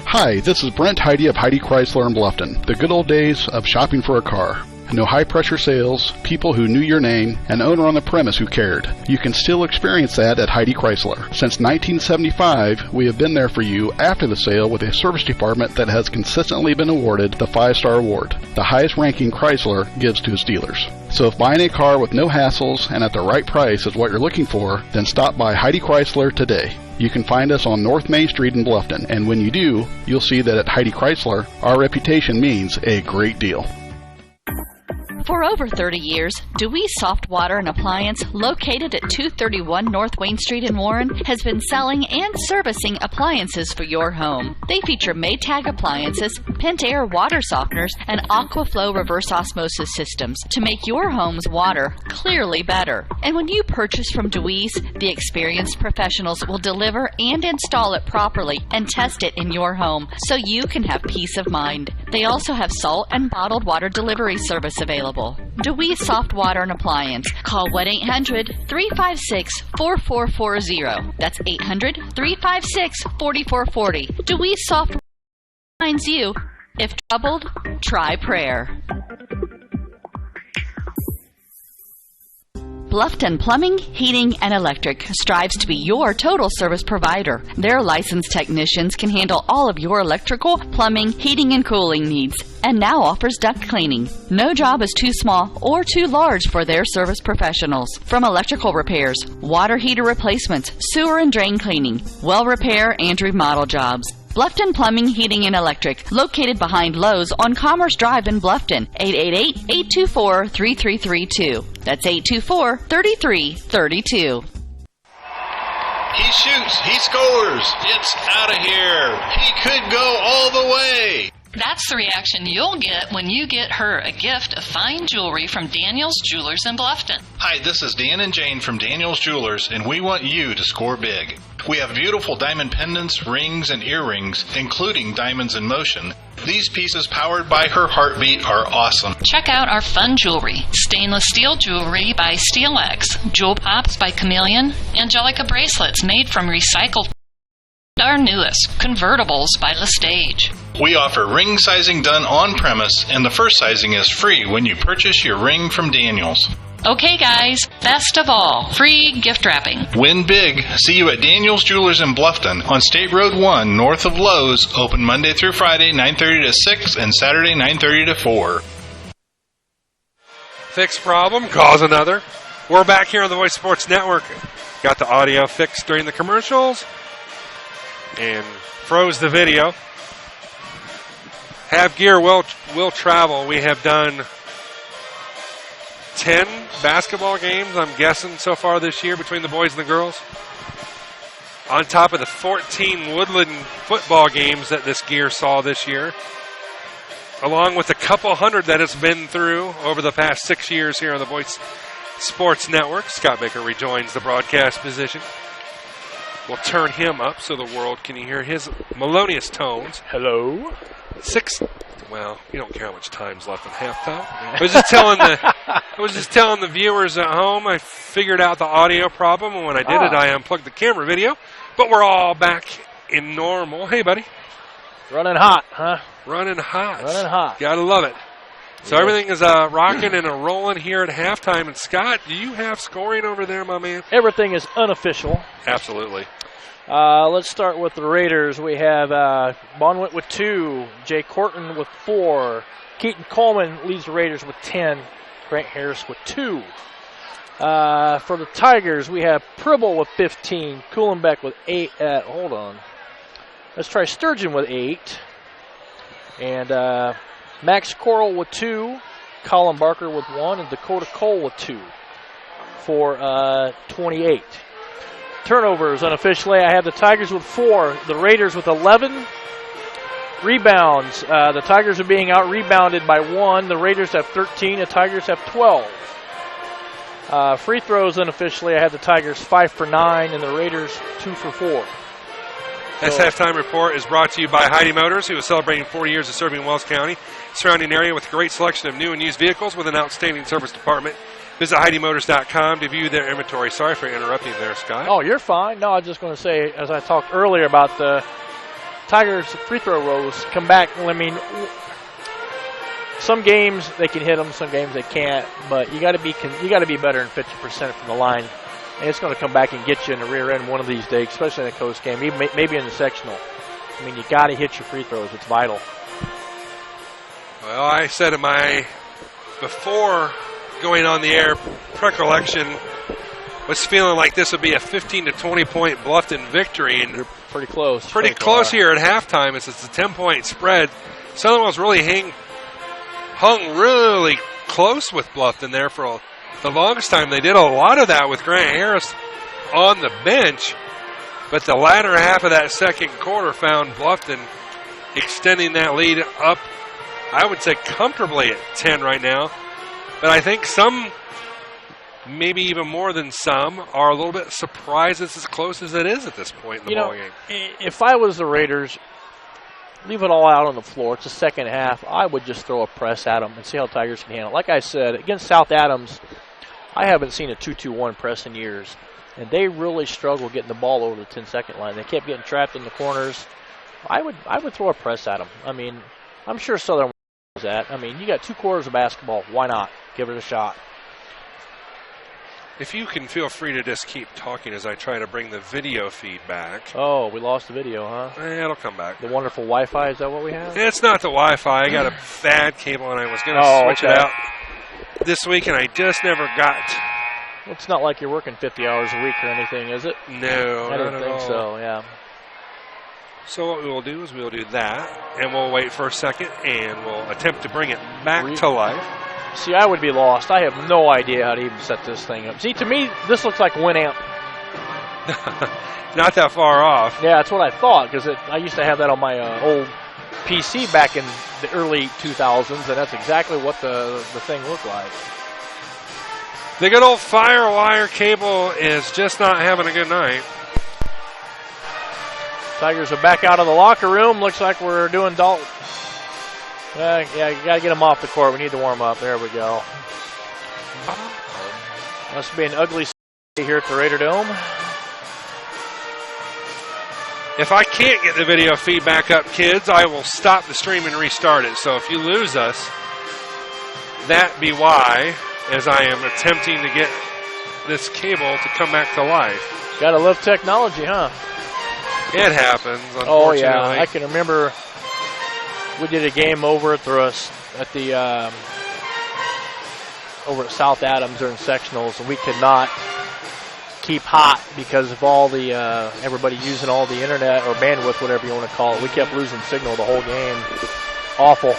Hi, this is Brent Heidi of Heidi Chrysler in Bluffton. The good old days of shopping for a car. No high-pressure sales, people who knew your name, an owner on the premise who cared. You can still experience that at Heidi Chrysler. Since 1975, we have been there for you after the sale with a service department that has consistently been awarded the 5-star award, the highest ranking Chrysler gives to its dealers. So if buying a car with no hassles and at the right price is what you're looking for, then stop by Heidi Chrysler today. You can find us on North Main Street in Bluffton, and when you do, you'll see that at Heidi Chrysler, our reputation means a great deal. For over 30 years, Dewey Soft Water and Appliance, located at 231 North Wayne Street in Warren, has been selling and servicing appliances for your home. They feature Maytag appliances, Pentair water softeners, and Aquaflow reverse osmosis systems to make your home's water clearly better. And when you purchase from Dewey's, the experienced professionals will deliver and install it properly and test it in your home so you can have peace of mind. They also have salt and bottled water delivery service available. Dewey Soft Water and Appliance. Call 1-800-356-4440. That's 800-356-4440. Dewey Soft Water finds you. If troubled, try prayer. Bluffton Plumbing, Heating, and Electric strives to be your total service provider. Their licensed technicians can handle all of your electrical, plumbing, heating, and cooling needs, and now offers duct cleaning. No job is too small or too large for their service professionals. From electrical repairs, water heater replacements, sewer and drain cleaning, well repair, and remodel jobs. Bluffton Plumbing, Heating, and Electric, located behind Lowe's on Commerce Drive in Bluffton, 888-824-3332. That's 824-3332. He shoots, he scores, it's out of here. He could go all the way. That's the reaction you'll get when you get her a gift of fine jewelry from Daniel's Jewelers in Bluffton. Hi, this is Dan and Jane from Daniel's Jewelers, and we want you to score big. We have beautiful diamond pendants, rings, and earrings, including diamonds in motion. These pieces, powered by her heartbeat, are awesome. Check out our fun jewelry. Stainless steel jewelry by SteelX, Jewel Pops by Chameleon, Angelica bracelets made from recycled. Our newest, convertibles by Lestage. We offer ring sizing done on premise, and the first sizing is free when you purchase your ring from Daniel's. Okay, guys, best of all, free gift wrapping. Win big. See you at Daniel's Jewelers in Bluffton on State Road 1, north of Lowe's, open Monday through Friday, 9:30 to 6, and Saturday, 9:30 to 4. Fix problem, cause another. We're back here on the Voice Sports Network. Got the audio fixed during the commercials and froze the video. Have Gear will travel. We have done 10 basketball games, I'm guessing, so far this year between the boys and the girls. On top of the 14 Woodland football games that this Gear saw this year, along with a couple hundred that it's been through over the past 6 years here on the Voice Sports Network. Scott Baker rejoins the broadcast position. We'll turn him up so the world can hear his melodious tones. Hello. Well, you don't care how much time's left in halftime. I was just telling the viewers at home I figured out the audio problem, and when I did it, I unplugged the camera video. But we're all back in normal. Hey, buddy. Running hot, huh? Running hot. Running hot. Gotta love it. So everything is rocking and rolling here at halftime. And Scott, do you have scoring over there, my man? Everything is unofficial. Absolutely. Let's start with the Raiders. We have Bonwit with 2, Jay Corton with 4, Keaton Coleman leads the Raiders with 10, Grant Harris with 2. For the Tigers, we have Pribble with 15, Kuhlenbeck with 8. Hold on. Let's try Sturgeon with 8. And Max Coral with 2, Colin Barker with 1, and Dakota Cole with 2 for 28. Turnovers unofficially, I have the Tigers with 4, the Raiders with 11. Rebounds, the Tigers are being out-rebounded by 1. The Raiders have 13, the Tigers have 12. Free throws unofficially, I have the Tigers 5 for 9 and the Raiders 2 for 4. This halftime report is brought to you by Heidi Motors, who is celebrating 40 years of serving Wells County, surrounding area with a great selection of new and used vehicles with an outstanding service department. Visit HeidiMotors.com to view their inventory. Sorry for interrupting there, Scott. Oh, you're fine. No, I was just going to say, as I talked earlier about the Tigers' free throw rows, come back. I mean, some games they can hit them, some games they can't. But you got to be better than 50% from the line. And it's going to come back and get you in the rear end one of these days, especially in a coast game, even maybe in the sectional. I mean, you got to hit your free throws. It's vital. Well, I said in my before going on the air recollection was feeling like this would be a 15 to 20 point Bluffton victory, and you're pretty close. Pretty close here at halftime. It's a 10-point spread. Southern Wells really hung really close with Bluffton there for the longest time. They did a lot of that with Grant Harris on the bench, but the latter half of that second quarter found Bluffton extending that lead up, I would say comfortably at 10 right now. But I think some, maybe even more than some, are a little bit surprised it's as close as it is at this point in the ballgame. If I was the Raiders, leave it all out on the floor. It's the second half. I would just throw a press at them and see how Tigers can handle it. Like I said, against South Adams, I haven't seen a 2-2-1 press in years, and they really struggled getting the ball over the 10-second line. They kept getting trapped in the corners. I would throw a press at them. I mean, I'm sure Southern knows that. I mean, you got 2 quarters of basketball. Why not? Give it a shot. If you can feel free to just keep talking as I try to bring the video feed back. Oh, we lost the video, huh? It'll come back. The wonderful Wi-Fi, is that what we have? It's not the Wi-Fi. I got a bad cable, and I was going to switch it out this week, and I just never got. It's not like you're working 50 hours a week or anything, is it? No, I didn't think all. so, yeah. So what we will do is we'll do that, and we'll wait for a second, and we'll attempt to bring it back to life. See, I would be lost. I have no idea how to even set this thing up. See, to me, this looks like Winamp. Not that far off. Yeah, that's what I thought, because I used to have that on my old PC back in the early 2000s, and that's exactly what the thing looked like. The good old Firewire cable is just not having a good night. Tigers are back out of the locker room. Looks like we're doing Dalton. Yeah, you got to get them off the court. We need to warm up. There we go. Must be an ugly here at the Raider Dome. If I can't get the video feed back up, kids, I will stop the stream and restart it. So if you lose us, that be why, as I am attempting to get this cable to come back to life. Gotta love technology, huh? It happens, unfortunately. Oh, yeah. I can remember we did a game over at over at South Adams during sectionals, and we could not keep hot because of all the everybody using all the internet or bandwidth, whatever you want to call it. We kept losing signal the whole game. Awful.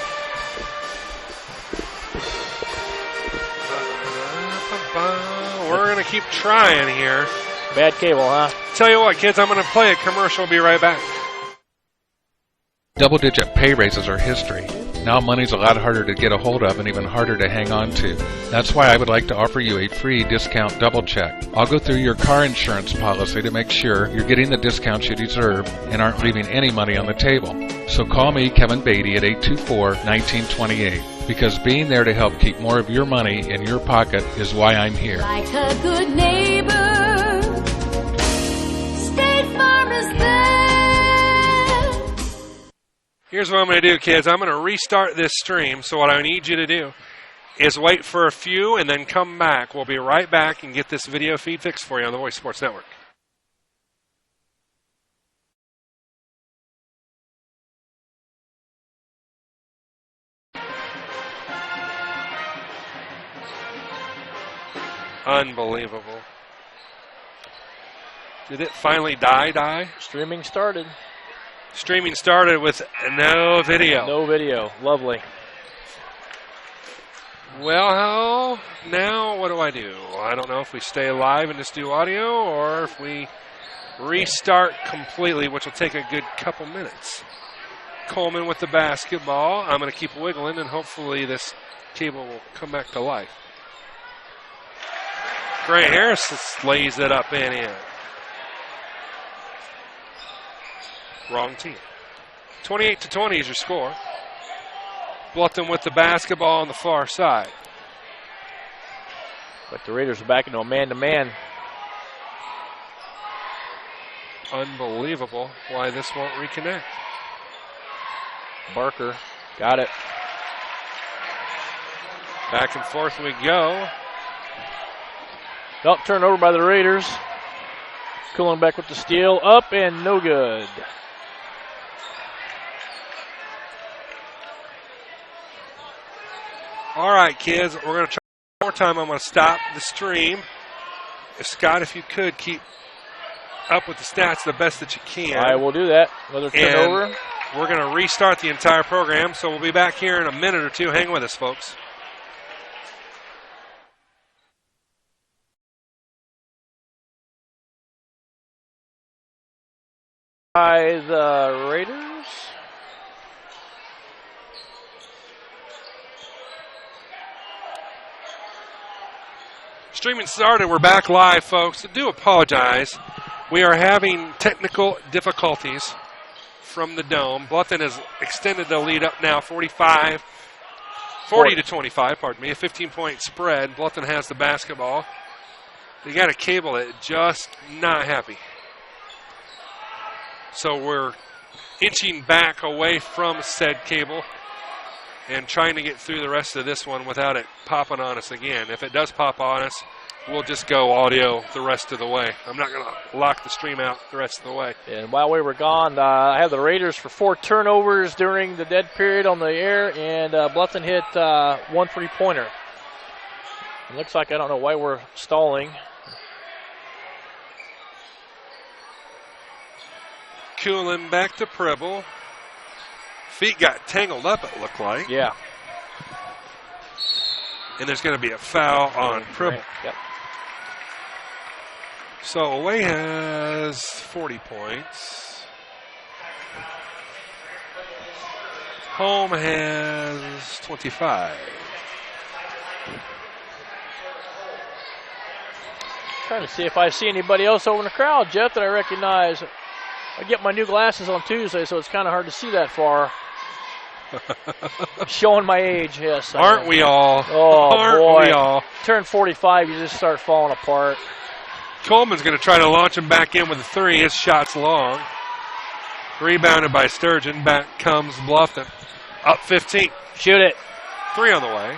We're going to keep trying here. Bad cable, huh? Tell you what, kids, I'm going to play a commercial. Be right back. Double-digit pay raises are history. Now money's a lot harder to get a hold of and even harder to hang on to. That's why I would like to offer you a free discount double check. I'll go through your car insurance policy to make sure you're getting the discounts you deserve and aren't leaving any money on the table. So call me, Kevin Beatty, at 824-1928, because being there to help keep more of your money in your pocket is why I'm here. Like a good neighbor, State Farm is there. Here's what I'm going to do, kids. I'm going to restart this stream. So what I need you to do is wait for a few and then come back. We'll be right back and get this video feed fixed for you on the Voice Sports Network. Unbelievable. Did it finally die? Streaming started. Streaming started with no video. No video. Lovely. Well, now what do? I don't know if we stay live and just do audio or if we restart completely, which will take a good couple minutes. Coleman with the basketball. I'm going to keep wiggling, and hopefully this cable will come back to life. Grant Harris lays it up and in. Wrong team. 28-20 is your score. Bluffton with the basketball on the far side. But the Raiders are back into a man-to-man. Unbelievable why this won't reconnect. Barker got it. Back and forth we go. Nope, turned over by the Raiders. Kuhlenbeck with the steal. Up and no good. All right, kids, we're going to try one more time. I'm going to stop the stream. Scott, if you could keep up with the stats the best that you can. I will do that. Another turnover. And we're going to restart the entire program, so we'll be back here in a minute or two. Hang with us, folks. By the Raiders. Streaming started. We're back live, folks. I do apologize. We are having technical difficulties from the Dome. Bluffton has extended the lead up now, 40 to 25, pardon me, a 15-point spread. Bluffton has the basketball. They got a cable it, just not happy. So we're inching back away from said cable and trying to get through the rest of this one without it popping on us again. If it does pop on us, we'll just go audio the rest of the way. I'm not going to lock the stream out the rest of the way. And while we were gone, I had the Raiders for 4 turnovers during the dead period on the air, and Bluffton hit 1 3-pointer. It looks like I don't know why we're stalling. Coolin back to Preble. Feet got tangled up, it looked like. Yeah. And there's going to be a foul on Preble. Yep. So away has 40 points. Home has 25. Trying to see if I see anybody else over in the crowd, Jeff, that I recognize. I get my new glasses on Tuesday, so it's kind of hard to see that far. Showing my age, yes. Aren't we all? Oh, Aren't boy. we all? Turn 45, you just start falling apart. Coleman's going to try to launch him back in with a 3. His shot's long. Rebounded by Sturgeon. Back comes Bluffton. Up 15. Shoot it. 3 on the way.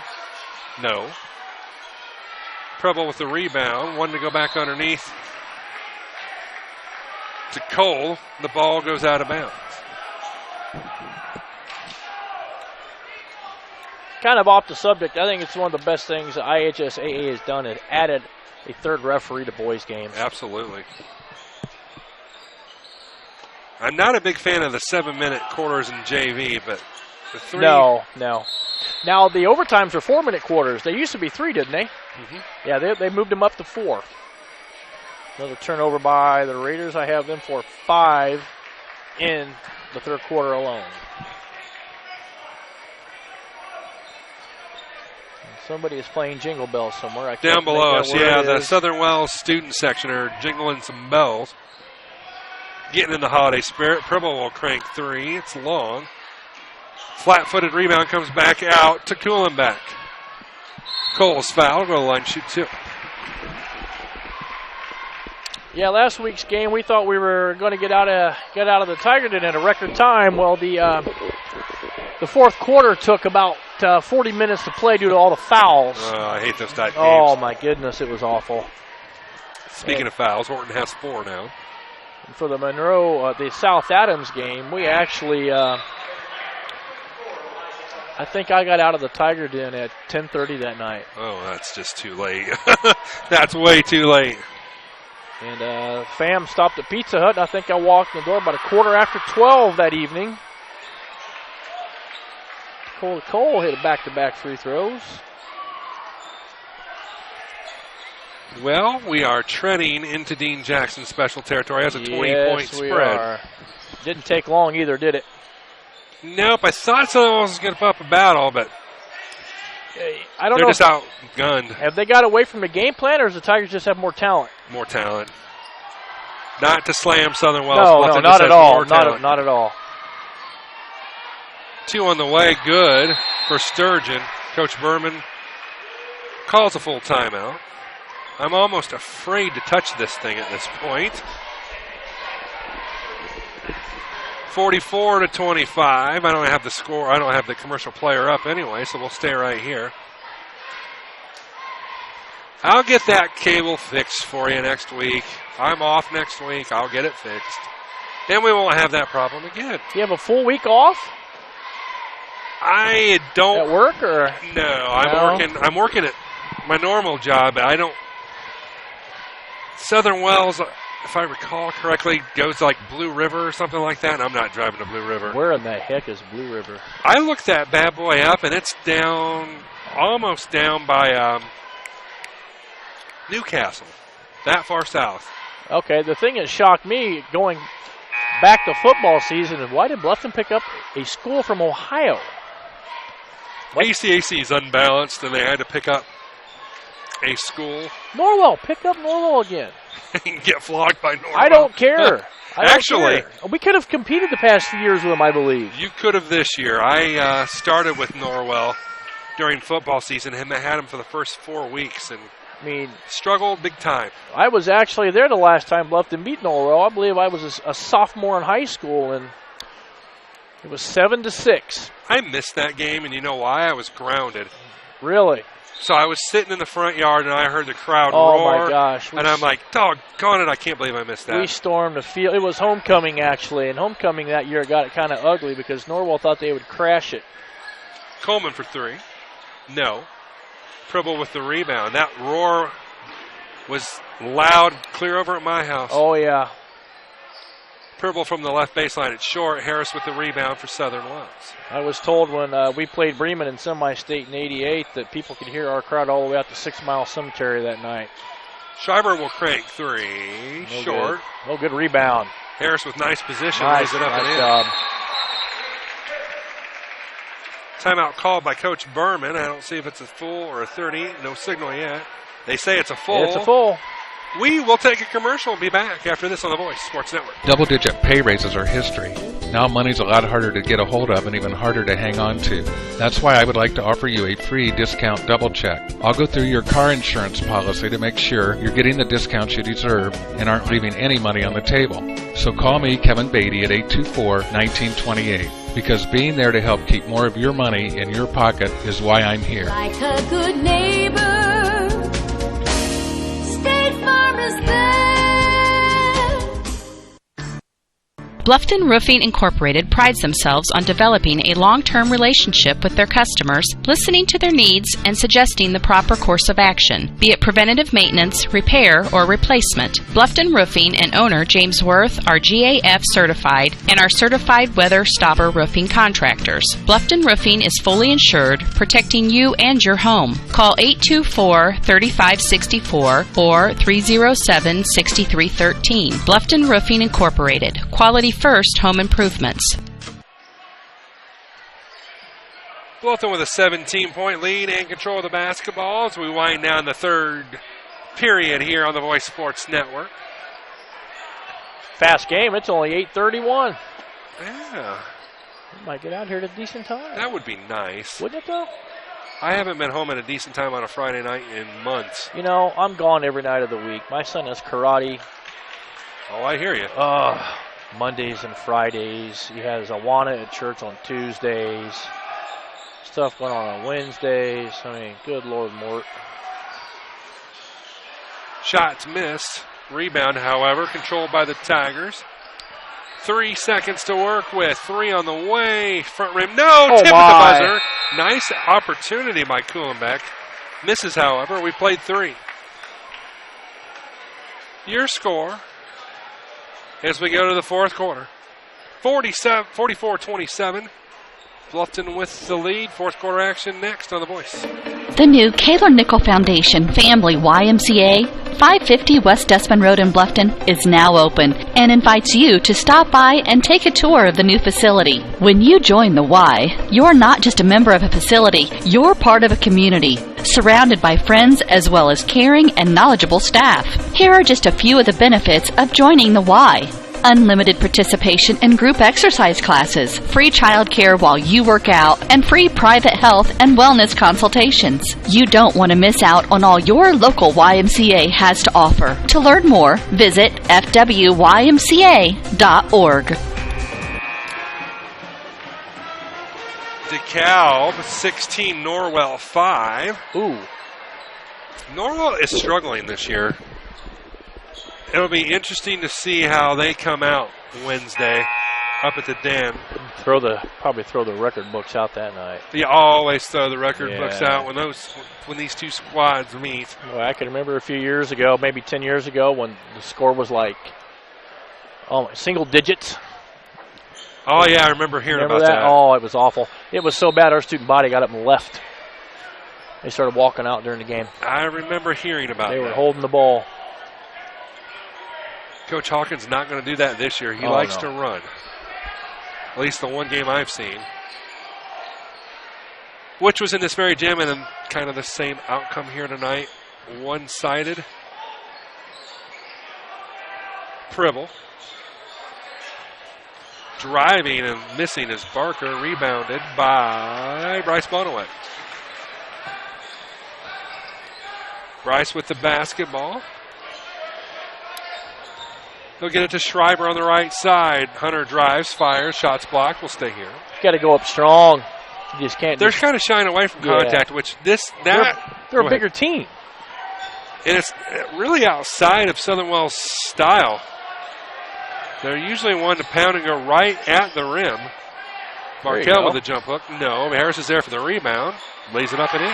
No. Preble with the rebound. 1 to go back underneath to Cole. The ball goes out of bounds. Kind of off the subject, I think it's one of the best things that IHSAA has done is added a third referee to boys' games. Absolutely. I'm not a big fan of the 7-minute quarters in JV, but the 3. No. Now, the overtimes are 4-minute quarters. They used to be 3, didn't they? Mm-hmm. Yeah, they moved them up to 4. Another turnover by the Raiders. I have them for 5 in the third quarter alone. Somebody is playing Jingle Bells somewhere. I can't down below us, yeah, the is. Southern Wells student section are jingling some bells. Getting in the holiday spirit. Preble will crank 3. It's long. Flat-footed rebound comes back out to Kuhlenbeck. Cole's foul. Go to the line, shoot 2. Yeah, last week's game we thought we were going to get out of the Tiger Den at a record time. Well, the fourth quarter took about 40 minutes to play due to all the fouls. I hate those type games. Oh my goodness, it was awful. Speaking of fouls, Horton has 4 now. And for the Monroe, the South Adams game, we actually, I think I got out of the Tiger Den at 10:30 that night. Oh, that's just too late. That's way too late. And Fam stopped at Pizza Hut, and I think I walked in the door about 12:15 that evening. Cole hit a back-to-back free throws. Well, we are treading into Dean Jackson's special territory. Has a 20-point spread. Are. Didn't take long either, did it? Nope, I thought someone was going to pop a battle, but I don't they're know. Just outgunned. Have they got away from the game plan, or does the Tigers just have more talent? More talent. Not to slam Southern Wells. No, not at all. Not at all. 2 on the way, good for Sturgeon. Coach Berman calls a full timeout. I'm almost afraid to touch this thing at this point. 44-25. I don't have the score. I don't have the commercial player up anyway, so we'll stay right here. I'll get that cable fixed for you next week. I'm off next week. I'll get it fixed. And we won't have that problem again. You have a full week off? I don't. At work or? No, I'm working at my normal job. I don't. Southern Wells, if I recall correctly, goes like Blue River or something like that, and I'm not driving to Blue River. Where in the heck is Blue River? I looked that bad boy up, and it's down, almost down by Newcastle, that far south. Okay, the thing that shocked me going back to football season is why did Bluffton pick up a school from Ohio? ACAC is unbalanced, and they had to pick up a school. Norwell, pick up Norwell again. And get flogged by Norwell. I don't care. Actually, we could have competed the past few years with them, I believe. You could have this year. I started with Norwell during football season, and I had them for the first 4 weeks, and struggled big time. I was actually there the last time Bluffton beat Norwell. I believe I was a sophomore in high school, and it was 7-6. I missed that game, and you know why? I was grounded. Really? So I was sitting in the front yard, and I heard the crowd roar. Oh, my gosh. And I'm like, doggone it, I can't believe I missed that. We stormed the field. It was homecoming, actually, and homecoming that year got it kind of ugly because Norwell thought they would crash it. Coleman for 3. No. Pribble with the rebound. That roar was loud, clear over at my house. Oh, yeah. Pribble from the left baseline. It's short. Harris with the rebound for Southern Wells. I was told when we played Bremen in semi-state in '88 that people could hear our crowd all the way out to 6 Mile Cemetery that night. Schreiber will crank 3. No short. Good. No good rebound. Harris with nice position. Nice, lays it up and in. job. Timeout called by Coach Berman. I don't see if it's a full or a 30. No signal yet. They say it's a full. It's a full. We will take a commercial and be back after this on the Voice Sports Network. Double-digit pay raises are history. Now money's a lot harder to get a hold of and even harder to hang on to. That's why I would like to offer you a free discount double check. I'll go through your car insurance policy to make sure you're getting the discounts you deserve and aren't leaving any money on the table. So call me, Kevin Beatty, at 824-1928. Because being there to help keep more of your money in your pocket is why I'm here. Like a good neighbor, State Farm is there. Bluffton Roofing Incorporated prides themselves on developing a long-term relationship with their customers, listening to their needs, and suggesting the proper course of action, be it preventative maintenance, repair, or replacement. Bluffton Roofing and owner James Worth are GAF certified and are certified weather stopper roofing contractors. Bluffton Roofing is fully insured, protecting you and your home. Call 824-3564 or 307-6313. Bluffton Roofing Incorporated. Quality first home improvements. Bluffton with a 17-point lead and control of the basketball as we wind down the third period here on the Voice Sports Network. Fast game. It's only 8:31. Yeah. We might get out here at a decent time. That would be nice. Wouldn't it, though? I haven't been home at a decent time on a Friday night in months. You know, I'm gone every night of the week. My son has karate. Oh, I hear you. Mondays and Fridays. He has Awana at church on Tuesdays. Stuff going on Wednesdays. I mean, good Lord, Mort. Shots missed. Rebound, however, controlled by the Tigers. 3 seconds to work with. 3 on the way. Front rim. No! Tip at the buzzer. Nice opportunity by Kuhlenbeck. Misses, however. We played 3. Your score as we go to the fourth quarter. 44-27. Bluffton with the lead. Fourth quarter action next on The Voice. The new Kaler Nickel Foundation Family YMCA, 550 West Dustman Road in Bluffton, is now open and invites you to stop by and take a tour of the new facility. When you join the Y, you're not just a member of a facility, you're part of a community. surrounded by friends as well as caring and knowledgeable staff. Here are just a few of the benefits of joining the Y. Unlimited participation in group exercise classes, free childcare while you work out, and free private health and wellness consultations. You don't want to miss out on all your local YMCA has to offer. To learn more, visit fwymca.org. DeKalb 16, Norwell 5. Ooh. Norwell is struggling this year. It'll be interesting to see how they come out Wednesday up at the Den. Probably throw the record books out that night. You always throw the record books out when these two squads meet. Well, I can remember a few years ago, maybe 10 years ago, when the score was like single digits. Oh, yeah, I remember hearing about that. Oh, it was awful. It was so bad our student body got up and left. They started walking out during the game. I remember hearing about that. They were holding the ball. Coach Hawkins not going to do that this year. He likes to run. At least the one game I've seen. Which was in this very gym, and then kind of the same outcome here tonight. One-sided. Pribble. Driving and missing is Barker. Rebounded by Bryce Bonowet. Bryce with the basketball. They'll get it to Schreiber on the right side. Hunter drives, fires, shots blocked. Will stay here. Got to go up strong. You just can't. They're kind of shying away from contact, which they're a bigger team. And it's really outside of Southern Wells' style. They're usually one to pound and go right at the rim. Markel with a jump hook. No, Harris is there for the rebound. Lays it up and in.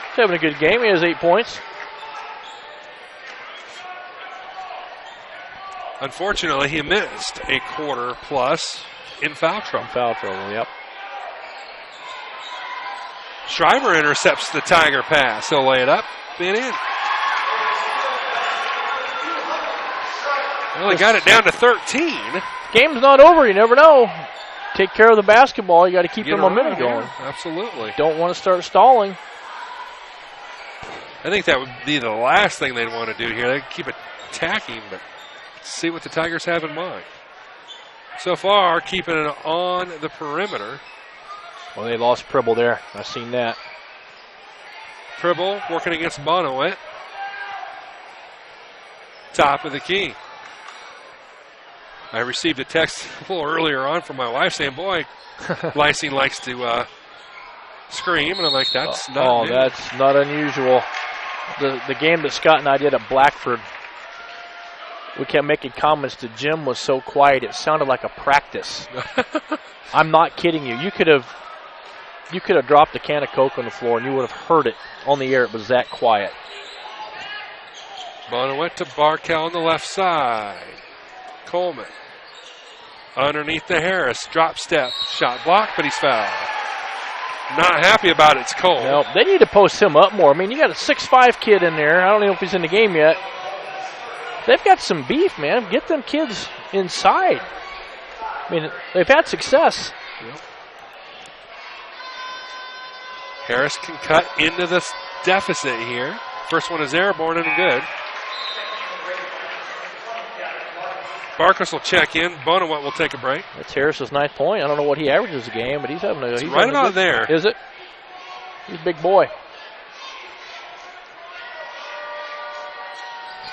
He's having a good game. He has 8 points. Unfortunately, he missed a quarter plus in foul trouble. Yep. Schreiber intercepts the Tiger pass. He'll lay it up and in. Well, he got it down to 13. Game's not over. You never know. Take care of the basketball. You got to keep the momentum going. Absolutely. Don't want to start stalling. I think that would be the last thing they'd want to do here. They'd keep it attacking, but see what the Tigers have in mind. So far, keeping it on the perimeter. Well, they lost Pribble there. I've seen that. Pribble working against Bonowet. Top of the key. I received a text a little earlier on from my wife saying, boy, Lysine likes to scream. And I'm like, that's not new. That's not unusual. The game that Scott and I did at Blackford, we kept making comments. The gym was so quiet, it sounded like a practice. I'm not kidding you. You could have dropped a can of Coke on the floor and you would have heard it on the air. It was that quiet. Bonowet to Barkel on the left side. Coleman underneath the Harris. Drop step. Shot blocked, but he's fouled. Not happy about it. It's Cole. No, they need to post him up more. I mean, you got a 6'5" kid in there. I don't know if he's in the game yet. They've got some beef, man. Get them kids inside. I mean, they've had success. Yep. Harris can cut into this deficit here. First one is airborne and good. Barkus will check in. Bonowet will take a break. That's Harris's 9th point. I don't know what he averages a game, but he's having a... He's right about there. Is it? He's a big boy.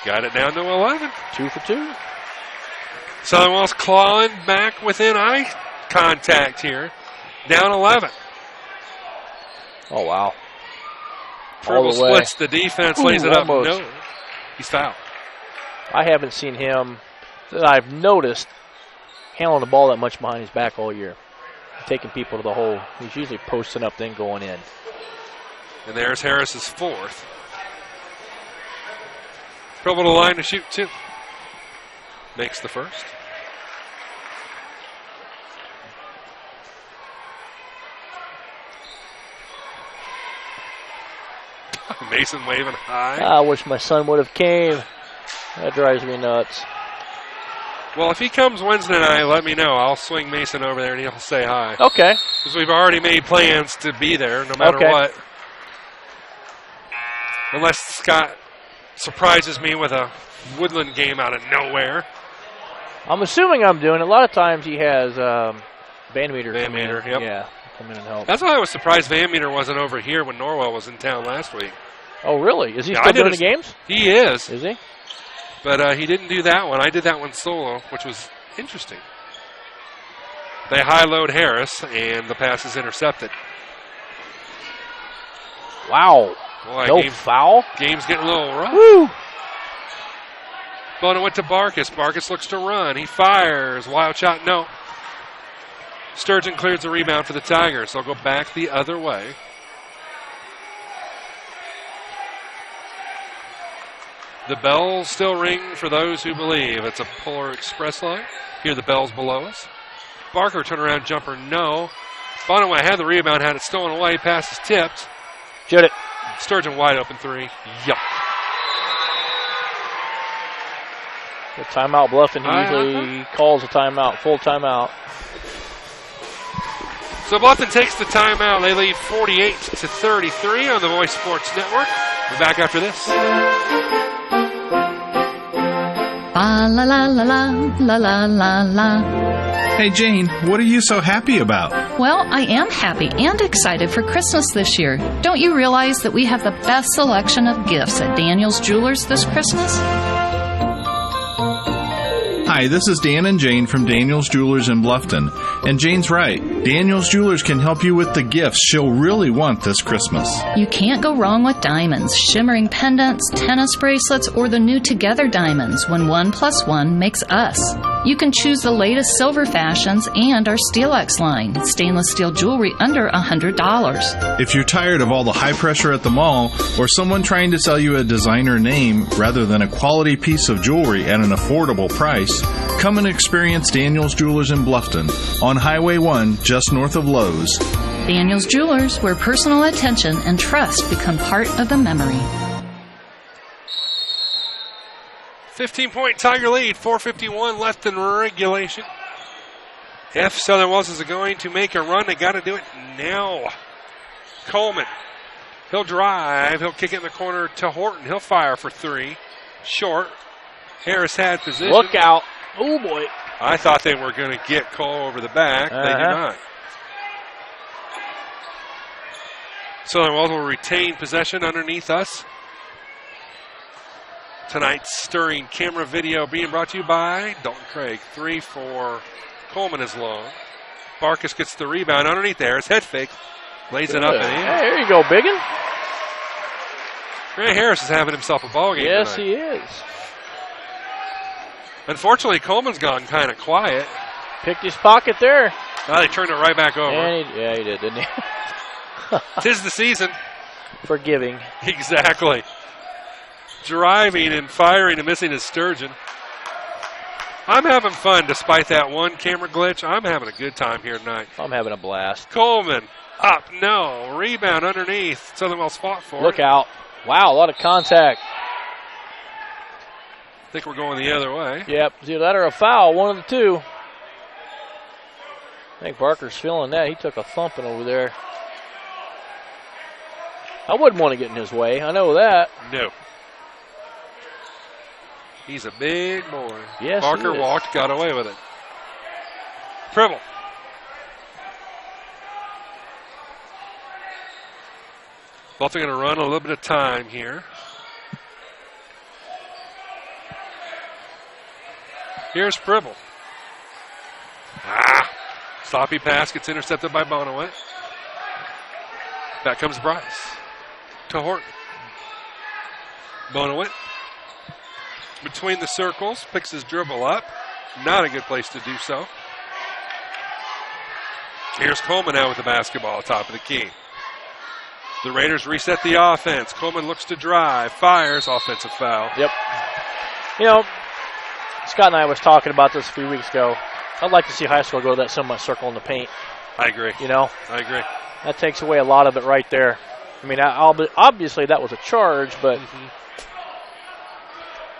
Got it down to 11. 2 for 2. Southern Wells clawing back within eye contact here. Down 11. Oh, wow. Pribble splits the defense, lays it up. Almost. No, he's fouled. I haven't seen him, that I've noticed, handling the ball that much behind his back all year. Taking people to the hole. He's usually posting up, then going in. And there's Harris's 4th. Pribble to line to shoot 2. Makes the first. Mason waving high. I wish my son would have came. That drives me nuts. Well, if he comes Wednesday night, let me know. I'll swing Mason over there and he'll say hi. Okay. Because we've already made plans to be there no matter what. Unless Scott surprises me with a Woodland game out of nowhere. I'm assuming I'm doing it. A lot of times he has Van Meter come in. Yep. Yeah, come in and help. That's why I was surprised Van Meter wasn't over here when Norwell was in town last week. Oh, really? Is he still doing the games? He is. Is he? But he didn't do that one. I did that one solo, which was interesting. They high-load Harris, and the pass is intercepted. Wow. Boy, no foul? Game's getting a little rough. Woo! Bona went to Barkus. Barkus looks to run. He fires. Wild shot, no. Sturgeon clears the rebound for the Tigers. They'll go back the other way. The bells still ring for those who believe. It's a Polar Express line. Hear the bells below us. Barker turnaround jumper, no. Bonaway had the rebound, had it stolen away. Pass is tipped. Shoot it. Sturgeon wide open three. Yup. The timeout. Bluffton usually calls a timeout, full timeout. So Bluffton takes the timeout. They lead 48-33 on the Voice Sports Network. We're back after this. La la la la la la la la. Hey Jane, what are you so happy about? Well, I am happy and excited for Christmas this year. Don't you realize that we have the best selection of gifts at Daniel's Jewelers this Christmas? Hi, this is Dan and Jane from Daniel's Jewelers in Bluffton. And Jane's right. Daniel's Jewelers can help you with the gifts she'll really want this Christmas. You can't go wrong with diamonds, shimmering pendants, tennis bracelets, or the new Together diamonds when 1 + 1 makes us. You can choose the latest silver fashions and our SteelX line, stainless steel jewelry under $100. If you're tired of all the high pressure at the mall or someone trying to sell you a designer name rather than a quality piece of jewelry at an affordable price, come and experience Daniel's Jewelers in Bluffton on Highway 1 just north of Lowe's. Daniel's Jewelers, where personal attention and trust become part of the memory. 15-point Tiger lead, 4:51 left in regulation. If Southern Wells is going to make a run, they got to do it now. Coleman, he'll drive, he'll kick it in the corner to Horton. He'll fire for three, short. Harris had position. Look out. Oh, boy. I thought they were going to get Cole over the back. They did not. Southern Wells will retain possession underneath us. Tonight's stirring camera video being brought to you by Dalton Craig. 3 for Coleman is long. Barkus gets the rebound underneath there. His head fake. Lays it up and in. Hey, there you go, Biggin. Ray Harris is having himself a ball game Yes, tonight. he is. Unfortunately, Coleman's gone kind of quiet. Picked his pocket there. Now they turned it right back over. And he did, didn't he? 'Tis the season. Forgiving. Exactly. Driving and firing and missing his Sturgeon. I'm having fun despite that one camera glitch. I'm having a good time here tonight. I'm having a blast. Coleman up, no. Rebound underneath. Southern Wells fought for Look it. out. Wow, a lot of contact. I think we're going the other way. Yep, it's either that or a foul, one of the two. I think Barker's feeling that. He took a thumping over there. I wouldn't want to get in his way. I know that. No. He's a big boy. Yes, Barker he is. walked, got away with it. Pribble. Both are going to run a little bit of time here. Here's Pribble. Sloppy pass gets intercepted by Bonaway. Back comes Bryce. To Horton. Bonaway. Between the circles, picks his dribble up. Not a good place to do so. Here's Coleman now with the basketball top of the key. The Raiders reset the offense. Coleman looks to drive, fires, offensive foul. Yep. You know, Scott and I was talking about this a few weeks ago. I'd like to see high school go to that semi-circle in the paint. I agree. You know? I agree. That takes away a lot of it right there. I mean, obviously that was a charge, but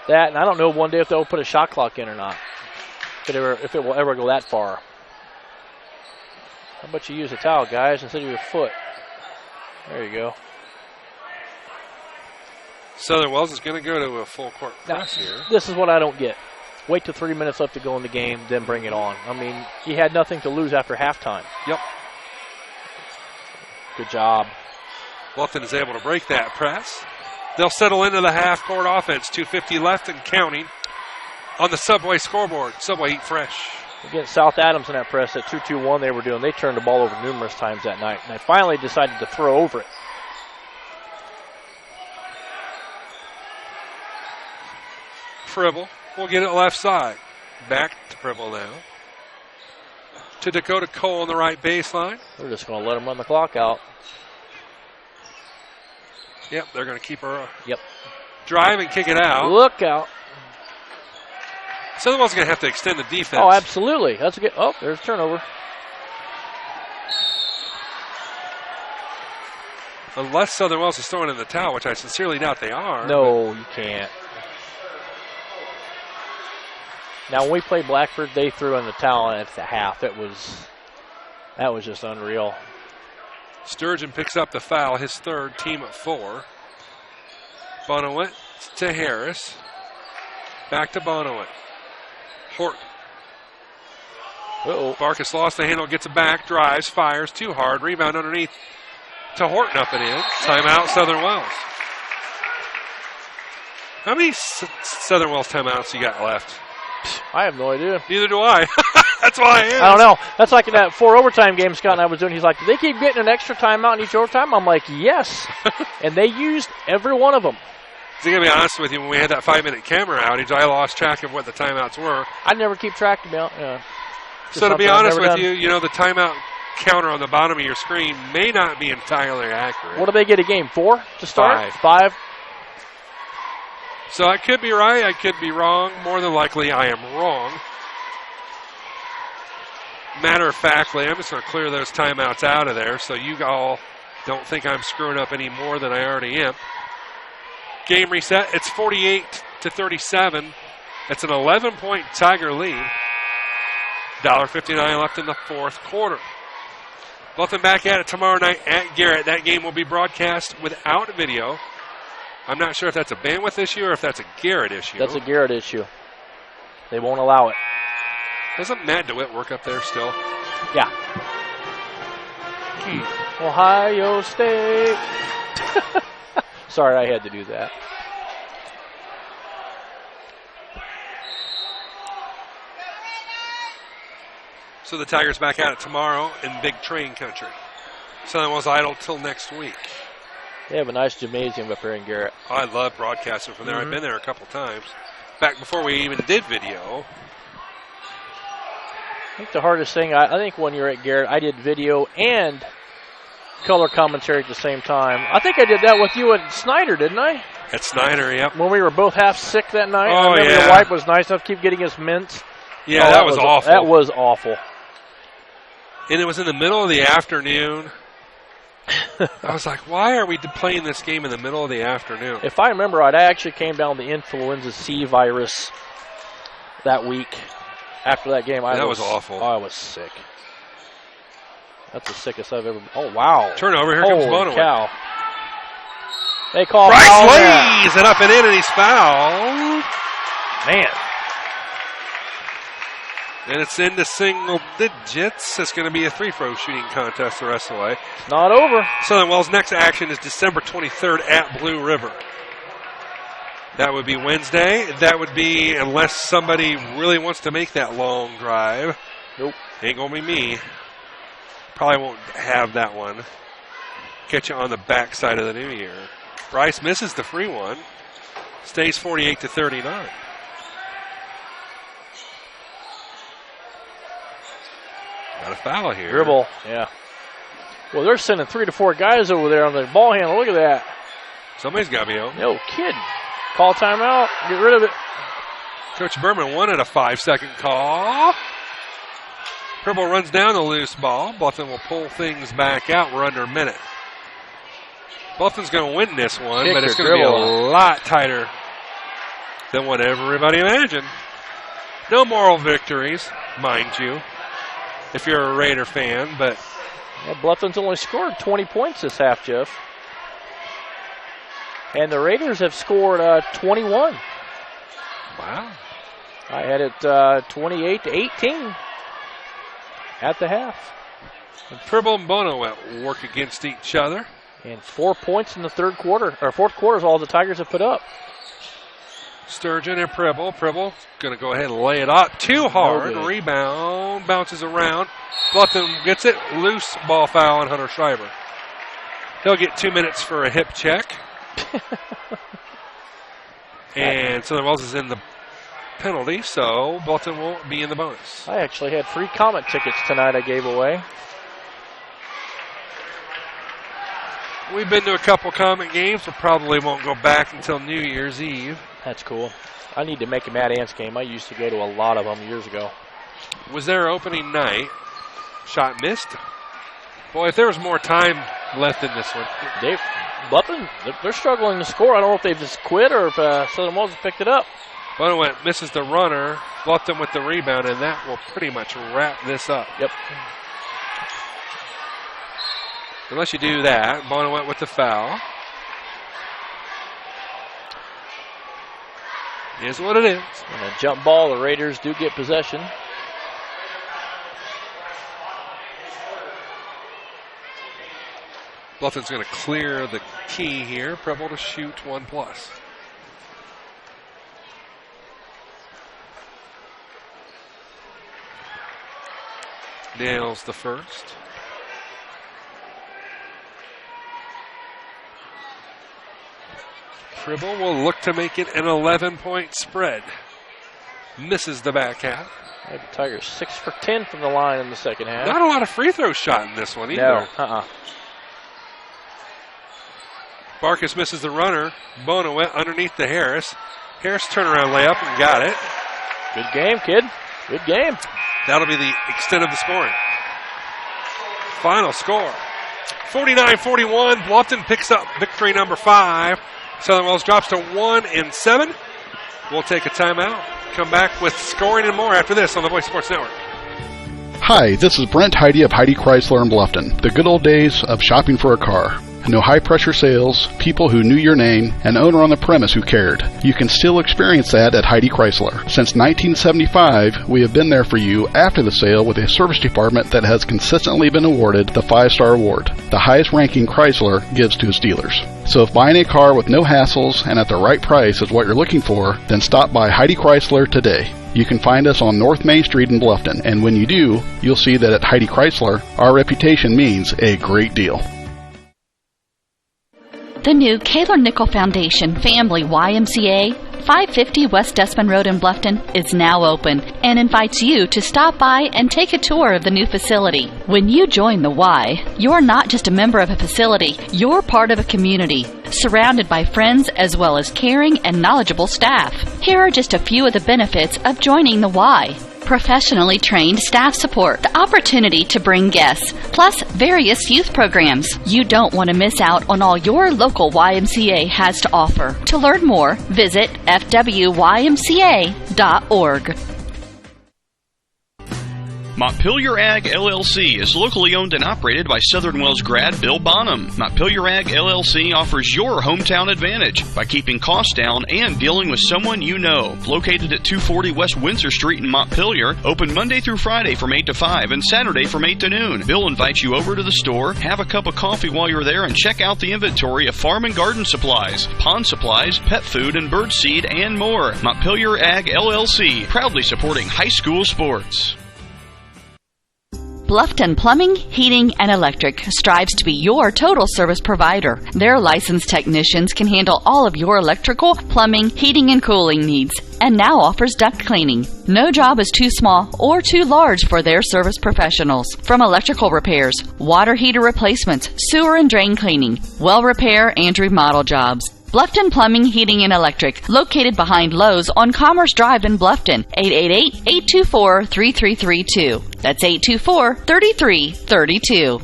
that, and I don't know one day if they'll put a shot clock in or not. if it will ever go that far. How about you use a towel, guys, instead of your foot? There you go. Southern Wells is going to go to a full court press here. This is what I don't get. Wait till 3 minutes left to go in the game, then bring it on. I mean, he had nothing to lose after halftime. Yep. Good job. Bluffton is able to break that press. They'll settle into the half-court offense. 2:50 left and counting on the Subway scoreboard. Subway Eat Fresh. Against South Adams in that press at 2-2-1 they were doing. They turned the ball over numerous times that night, and they finally decided to throw over it. Fribble will get it left side. Back to Fribble now. To Dakota Cole on the right baseline. They're just going to let him run the clock out. Yep, they're going to keep her drive and kick it out. Look out. Southern Wells is going to have to extend the defense. Oh, absolutely. That's a good. Oh, there's a turnover. Unless Southern Wells is throwing in the towel, which I sincerely doubt they are. No, you can't. Now, when we played Blackford, they threw in the towel at the half. That was just unreal. Sturgeon picks up the foul, his third, team at 4. Bonowit to Harris. Back to Bonowit. Horton. Barkus lost the handle, gets it back, drives, fires, too hard. Rebound underneath to Horton, up and in. Timeout, Southern Wells. How many Southern Wells timeouts you got left? I have no idea. Neither do I. That's why I am. I don't know. That's like in that 4 overtime game Scott and I was doing. He's like, do they keep getting an extra timeout in each overtime? I'm like, yes. And they used every one of them. I'm going to be honest with you, when we had that 5-minute camera outage, I lost track of what the timeouts were. I never keep track of them. Yeah. So to be honest with you, the timeout counter on the bottom of your screen may not be entirely accurate. What do they get a game? 4 to start? 5. So I could be right, I could be wrong. More than likely, I am wrong. Matter of factly, I'm just going to clear those timeouts out of there so you all don't think I'm screwing up any more than I already am. Game reset. It's 48-37. It's an 11-point Tiger lead. $1.59 left in the fourth quarter. Bluffton back at it tomorrow night at Garrett. That game will be broadcast without video. I'm not sure if that's a bandwidth issue or if that's a Garrett issue. That's a Garrett issue. They won't allow it. Doesn't Matt DeWitt work up there still? Yeah. Ohio State. Sorry, I had to do that. So the Tigers back at it tomorrow in Big Train Country. Southern Wells idle till next week. They have a nice gymnasium up here in Garrett. I love broadcasting from there. I've been there a couple times. Back before we even did video. I think the hardest thing, I think when you're at Garrett, I did video and color commentary at the same time. I think I did that with you at Snyder, didn't I? At Snyder, yep. When we were both half sick that night. Oh, I remember yeah. your wife was nice enough to keep getting us mints. Yeah, that was awful. That was awful. And it was in the middle of the afternoon. I was like, why are we playing this game in the middle of the afternoon? If I remember right, I actually came down with the influenza C virus that week. After that game, that was awful. I was sick. That's the sickest I've ever been. Oh, wow. Turnover. Here comes Bonowit. Cow. They call Bryce foul. lays it up and in, and he's fouled. Man. And it's into single digits. It's going to be a free-throw shooting contest the rest of the way. It's not over. Southern Wells' next action is December 23rd at Blue River. That would be Wednesday. That would be, unless somebody really wants to make that long drive. Nope. Ain't going to be me. Probably won't have that one. Catch you on the backside of the new year. Bryce misses the free one. Stays 48-39. Got a foul here. Dribble, yeah. Well, they're sending 3 to 4 guys over there on the ball handle. Look at that. Somebody's got to be home. No kidding. Call timeout. Get rid of it. Coach Berman wanted a 5-second call. Purple runs down the loose ball. Bluffton will pull things back out. We're under a minute. Bluffton's going to win this one, but it's going to be a lot tighter than what everybody imagined. No moral victories, mind you, if you're a Raider fan, but... Well, Bluffton's only scored 20 points this half, Jeff. And the Raiders have scored 21. Wow. I had it 28-18 at the half. And Pribble and Bonowet work against each other. And 4 points in the fourth quarter is all the Tigers have put up. Sturgeon and Pribble. Pribble going to go ahead and lay it out too hard. No Rebound, bounces around. Bluffton gets it. Loose ball foul on Hunter Schreiber. He'll get 2 minutes for a hip check. And Southern Wells is in the penalty, so Bluffton won't be in the bonus. I actually had free Comet tickets tonight I gave away. We've been to a couple Comet games, but probably won't go back until New Year's Eve. That's cool. I need to make a Mad Ants game. I used to go to a lot of them years ago. Was their opening night. Shot missed. Boy, if there was more time left in this one. Bluffton, they're struggling to score. I don't know if they've just quit or if Southern Wells has picked it up. Bonowet misses the runner. Bluffton with the rebound, and that will pretty much wrap this up. Yep. Unless you do that, Bonowet with the foul. Is what it is. And a jump ball, the Raiders do get possession. Bluffton's going to clear the key here. Preble to shoot 1+. Nails the first. Pribble will look to make it an 11-point spread. Misses the back half. The Tigers 6 for 10 from the line in the second half. Not a lot of free throws shot in this one either. No, Barkas misses the runner. Bonowet underneath the Harris. Harris turnaround layup and got it. Good game, kid. Good game. That'll be the extent of the scoring. Final score. 49-41. Bluffton picks up victory number 5. Southern Wells drops to 1-7. We'll take a timeout. Come back with scoring and more after this on the Voice Sports Network. Hi, this is Brent Heidi of Heidi Chrysler in Bluffton. The good old days of shopping for a car. No high-pressure sales, people who knew your name, an owner on the premise who cared. You can still experience that at Heidi Chrysler. Since 1975, we have been there for you after the sale with a service department that has consistently been awarded the 5-star award, the highest ranking Chrysler gives to its dealers. So if buying a car with no hassles and at the right price is what you're looking for, then stop by Heidi Chrysler today. You can find us on North Main Street in Bluffton, and when you do, you'll see that at Heidi Chrysler, our reputation means a great deal. The new Kaler Nickel Foundation Family YMCA, 550 West Desmond Road in Bluffton, is now open and invites you to stop by and take a tour of the new facility. When you join the Y, you're not just a member of a facility, you're part of a community, surrounded by friends as well as caring and knowledgeable staff. Here are just a few of the benefits of joining the Y. Professionally trained staff support, the opportunity to bring guests, plus various youth programs. You don't want to miss out on all your local YMCA has to offer. To learn more, visit fwymca.org. Montpelier Ag LLC is locally owned and operated by Southern Wells grad Bill Bonham. Montpelier Ag LLC offers your hometown advantage by keeping costs down and dealing with someone you know. Located at 240 West Windsor Street in Montpelier, open Monday through Friday from 8 to 5 and Saturday from 8 to noon. Bill invites you over to the store, have a cup of coffee while you're there, and check out the inventory of farm and garden supplies, pond supplies, pet food, and bird seed, and more. Montpelier Ag LLC, proudly supporting high school sports. Bluffton Plumbing, Heating, and Electric strives to be your total service provider. Their licensed technicians can handle all of your electrical, plumbing, heating, and cooling needs, and now offers duct cleaning. No job is too small or too large for their service professionals. From electrical repairs, water heater replacements, sewer and drain cleaning, well repair, and remodel jobs. Bluffton Plumbing, Heating, and Electric, located behind Lowe's on Commerce Drive in Bluffton, 888-824-3332. That's 824-3332.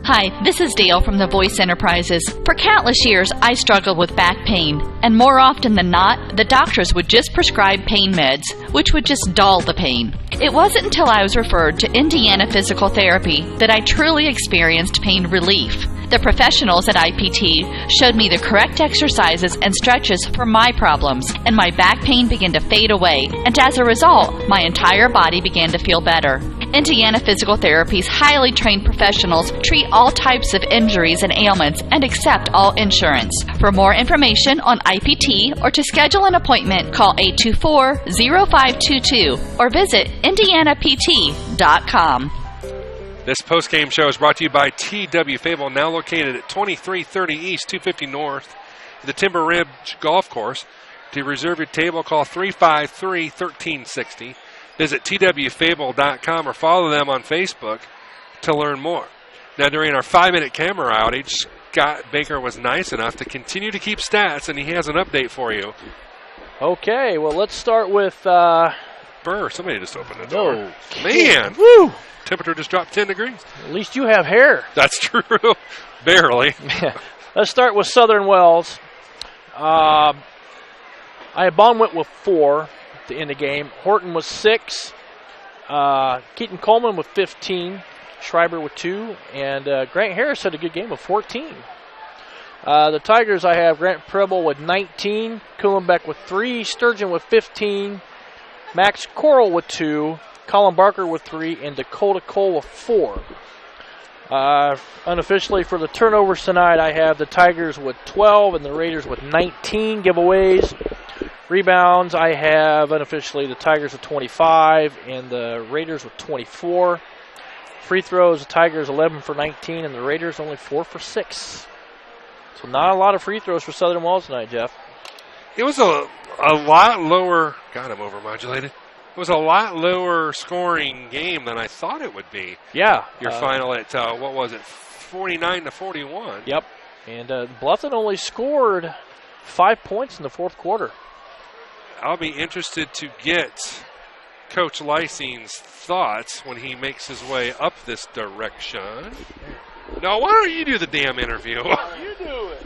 Hi, this is Dale from the Voice Enterprises. For countless years, I struggled with back pain, and more often than not, the doctors would just prescribe pain meds, which would just dull the pain. It wasn't until I was referred to Indiana Physical Therapy that I truly experienced pain relief. The professionals at IPT showed me the correct exercises and stretches for my problems, and my back pain began to fade away, and as a result, my entire body began to feel better. Indiana Physical Therapy's highly trained professionals treat all types of injuries and ailments and accept all insurance. For more information on IPT or to schedule an appointment, call 824-0522 or visit indianapt.com. This post-game show is brought to you by T.W. Fable, now located at 2330 East, 250 North, the Timber Ridge Golf Course. To reserve your table, call 353-1360. Visit twfable.com or follow them on Facebook to learn more. Now, during our 5-minute camera outage, Scott Baker was nice enough to continue to keep stats, and he has an update for you. Okay, well, let's start with... Burr, somebody just opened the door. No. Man! Woo! Temperature just dropped 10 degrees. At least you have hair. That's true. Barely. Let's start with Southern Wells. Bond went with 4 to end the game. Horton was 6. Keaton Coleman with 15. Schreiber with 2. And Grant Harris had a good game of 14. The Tigers, I have Grant Preble with 19. Kuhlenbeck with 3. Sturgeon with 15. Max Coral with 2. Colin Barker with 3, and Dakota Cole with 4. Unofficially for the turnovers tonight, I have the Tigers with 12 and the Raiders with 19 giveaways. Rebounds, I have unofficially the Tigers with 25 and the Raiders with 24. Free throws, the Tigers 11 for 19 and the Raiders only 4 for 6. So not a lot of free throws for Southern Wells tonight, Jeff. It was a lot lower. God, I'm overmodulated. It was a lot lower scoring game than I thought it would be. Yeah. Your final at, 49-41. Yep. And Bluffton only scored 5 points in the fourth quarter. I'll be interested to get Coach Lysing's thoughts when he makes his way up this direction. No, why don't you do the damn interview? You do it.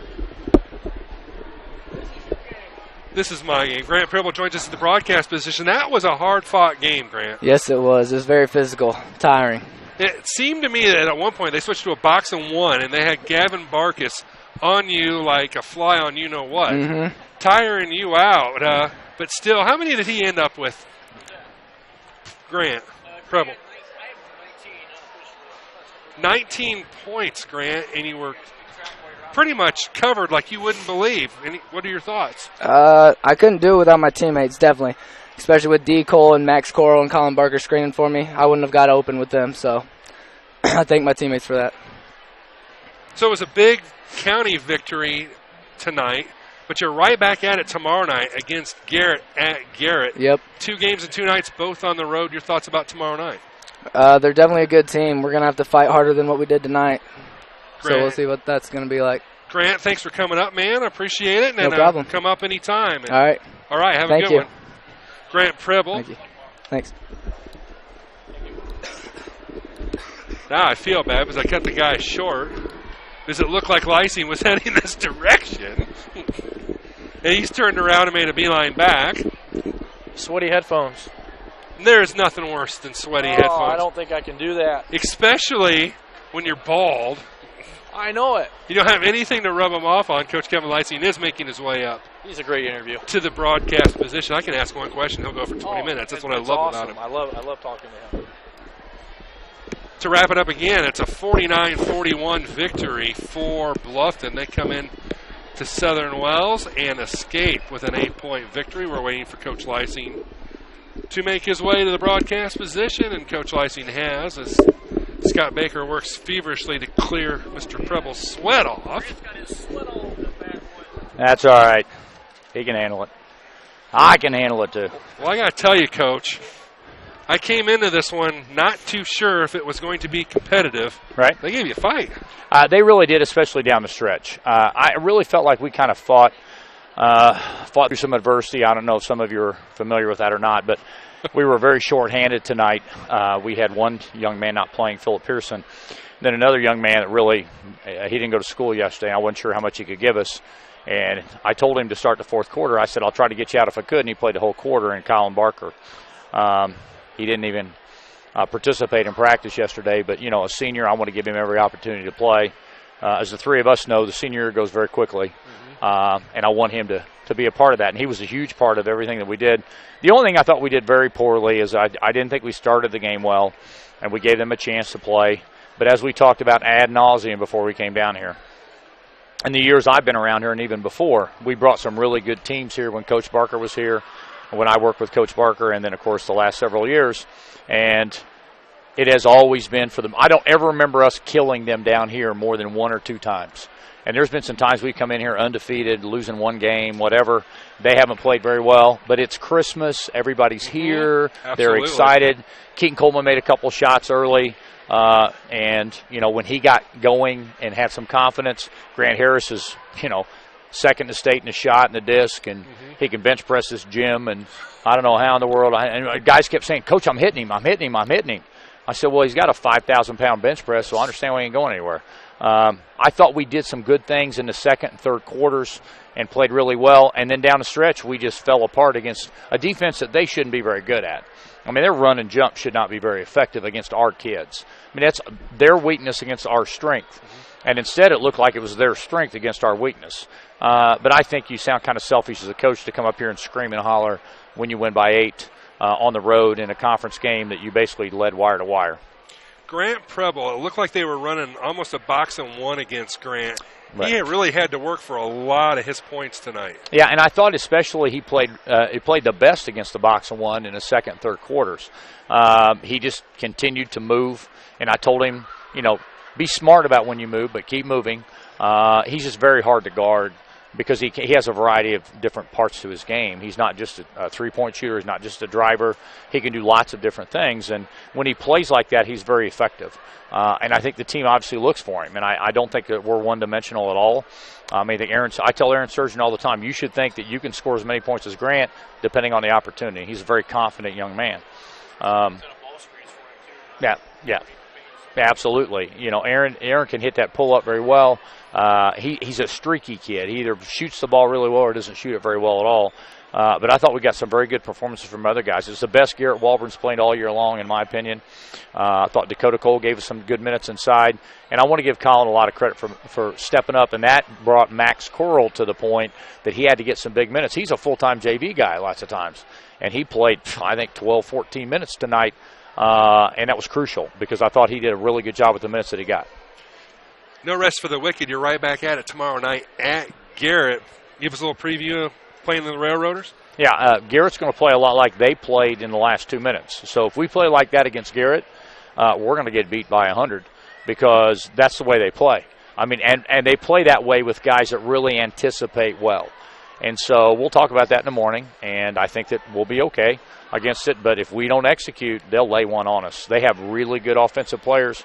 This is my game. Grant Preble joins us in the broadcast position. That was a hard-fought game, Grant. Yes, it was. It was very physical, tiring. It seemed to me that at one point they switched to a box and one, and they had Gavin Barkus on you like a fly on you-know-what, tiring you out. But still, how many did he end up with? Grant Preble. 19 points, Grant, and you were pretty much covered like you wouldn't believe. What are your thoughts? I couldn't do it without my teammates, definitely. Especially with D. Cole and Max Coral and Colin Barker screening for me. I wouldn't have got open with them, so I thank my teammates for that. So it was a big county victory tonight, but you're right back at it tomorrow night against Garrett at Garrett. Yep. 2 games in 2 nights, both on the road. Your thoughts about tomorrow night? They're definitely a good team. We're going to have to fight harder than what we did tonight. Grant. So we'll see what that's going to be like. Grant, thanks for coming up, man. I appreciate it. No problem. Come up anytime. All right. All right, have Thank a good you. one. Grant Preble. Thank you. Thanks. Now I feel bad because I cut the guy short. Does it look like Lysing was heading this direction? And he's turned around and made a beeline back. Sweaty headphones. There's nothing worse than sweaty headphones. I don't think I can do that. Especially when you're bald. I know it. You don't have anything to rub him off on. Coach Kevin Lysing is making his way up. He's a great interview. To the broadcast position. I can ask one question. He'll go for 20 minutes. That's what I love awesome. about him. I love talking to him. To wrap it up again, it's a 49-41 victory for Bluffton. They come in to Southern Wells and escape with an 8-point victory. We're waiting for Coach Lysing to make his way to the broadcast position, and Coach Lysing has, as Scott Baker works feverishly to clear Mr. Preble's sweat off. That's all right. He can handle it. I can handle it, too. Well, I got to tell you, Coach, I came into this one not too sure if it was going to be competitive. Right. They gave you a fight. They really did, especially down the stretch. I really felt like we kind of fought through some adversity. I don't know if some of you are familiar with that or not, but we were very short-handed tonight. We had one young man not playing, Philip Pearson. Then another young man that really, he didn't go to school yesterday. I wasn't sure how much he could give us. And I told him to start the fourth quarter. I said, I'll try to get you out if I could. And he played the whole quarter. And Colin Barker, he didn't even participate in practice yesterday. But, a senior, I want to give him every opportunity to play. As the three of us know, the senior year goes very quickly. And I want him to be a part of that. And he was a huge part of everything that we did. The only thing I thought we did very poorly is I didn't think we started the game well. And we gave them a chance to play. But as we talked about ad nauseum before we came down here, in the years I've been around here and even before, we brought some really good teams here when Coach Barker was here, when I worked with Coach Barker, and then, of course, the last several years. And it has always been for them. I don't ever remember us killing them down here more than one or two times. And there's been some times we come in here undefeated, losing one game, whatever. They haven't played very well. But it's Christmas. Everybody's here. Absolutely. They're excited. Keaton Coleman made a couple shots early. And, when he got going and had some confidence, Grant Harris is, second to state in the shot and the disc, and he can bench press this gym. And I don't know how in the world. And guys kept saying, Coach, I'm hitting him. I said, well, he's got a 5,000-pound bench press, so I understand why he ain't going anywhere. I thought we did some good things in the second and third quarters and played really well. And then down the stretch, we just fell apart against a defense that they shouldn't be very good at. I mean, their run and jump should not be very effective against our kids. I mean, that's their weakness against our strength. And instead, it looked like it was their strength against our weakness. But I think you sound kind of selfish as a coach to come up here and scream and holler when you win by 8 on the road in a conference game that you basically led wire to wire. Grant Preble, it looked like they were running almost a box and one against Grant. Right. He really had to work for a lot of his points tonight. Yeah, and I thought especially he played the best against the box and one in the second and third quarters. He just continued to move, and I told him, be smart about when you move, but keep moving. He's just very hard to guard because he has a variety of different parts to his game. He's not just a three-point shooter. He's not just a driver. He can do lots of different things, and when he plays like that, he's very effective. And I think the team obviously looks for him, and I don't think that we're one-dimensional at all. I think I tell Aaron Sturgeon all the time, you should think that you can score as many points as Grant depending on the opportunity. He's a very confident young man. Yeah, absolutely. Aaron can hit that pull-up very well. He's a streaky kid. He either shoots the ball really well or doesn't shoot it very well at all. But I thought we got some very good performances from other guys. It's the best Garrett Walburn's played all year long, in my opinion. I thought Dakota Cole gave us some good minutes inside. And I want to give Colin a lot of credit for stepping up, and that brought Max Coral to the point that he had to get some big minutes. He's a full-time JV guy lots of times. And he played, I think, 12, 14 minutes tonight. And that was crucial because I thought he did a really good job with the minutes that he got. No rest for the wicked. You're right back at it tomorrow night at Garrett. Give us a little preview of playing the Railroaders. Yeah, Garrett's going to play a lot like they played in the last 2 minutes. So if we play like that against Garrett, we're going to get beat by 100 because that's the way they play. I mean, and they play that way with guys that really anticipate well. And so we'll talk about that in the morning, and I think that we'll be okay against it. But if we don't execute, they'll lay one on us. They have really good offensive players,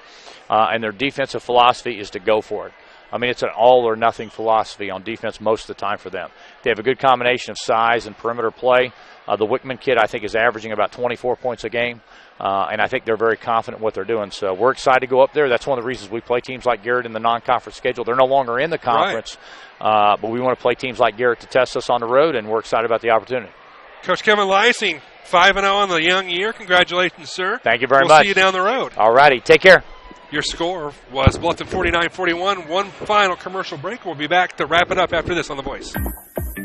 and their defensive philosophy is to go for it. I mean, it's an all-or-nothing philosophy on defense most of the time for them. They have a good combination of size and perimeter play. The Wickman kid, I think, is averaging about 24 points a game, and I think they're very confident in what they're doing. So we're excited to go up there. That's one of the reasons we play teams like Garrett in the non-conference schedule. They're no longer in the conference, right. But we want to play teams like Garrett to test us on the road, and we're excited about the opportunity. Coach Kevin Lysing, 5-0 in the young year. Congratulations, sir. Thank you very much. We'll see you down the road. All righty. Take care. Your score was Bluffton 49-41. One final commercial break. We'll be back to wrap it up after this on The Voice.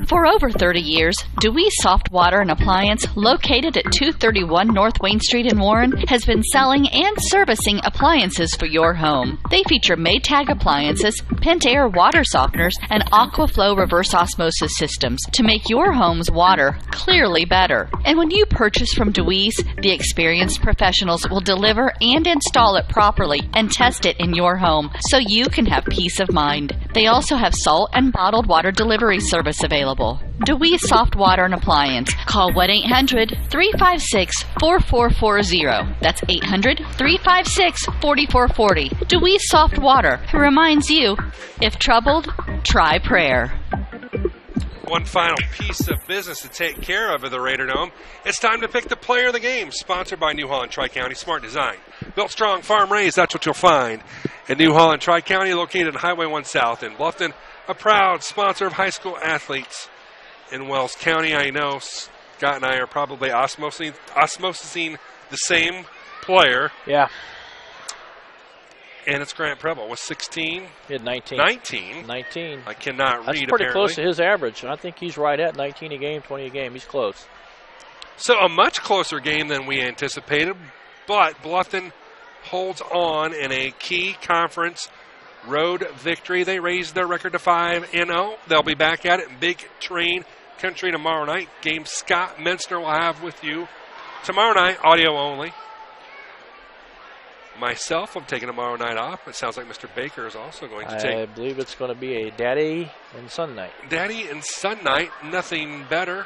For over 30 years, Dewey Soft Water and Appliance, located at 231 North Wayne Street in Warren, has been selling and servicing appliances for your home. They feature Maytag appliances, Pentair water softeners, and Aquaflow reverse osmosis systems to make your home's water clearly better. And when you purchase from Dewey's, the experienced professionals will deliver and install it properly and test it in your home so you can have peace of mind. They also have salt and bottled water delivery service available. Dewey Soft Water and Appliance. Call 1-800-356-4440. That's 800-356-4440. Dewey Soft Water reminds you, if troubled, try prayer. One final piece of business to take care of at the Raider Dome. It's time to pick the player of the game, sponsored by New Holland Tri-County Smart Design. Built strong, farm raised, that's what you'll find in New Holland Tri-County, located on Highway 1 South in Bluffton, a proud sponsor of high school athletes in Wells County. I know Scott and I are probably osmosing the same player. Yeah. And it's Grant Preble with 16. He had 19. 19? I cannot That's read, pretty apparently. close to his average. I think he's right at 19 a game, 20 a game. He's close. So a much closer game than we anticipated, but Bluffton holds on in a key conference road victory. They raised their record to 5-0. They'll be back at it in Big Train Country tomorrow night. Game Scott Menster will have with you tomorrow night, audio only. Myself, I'm taking tomorrow night off. It sounds like Mr. Baker is also going to take. I believe it's going to be a daddy and son night. Daddy and son night, nothing better.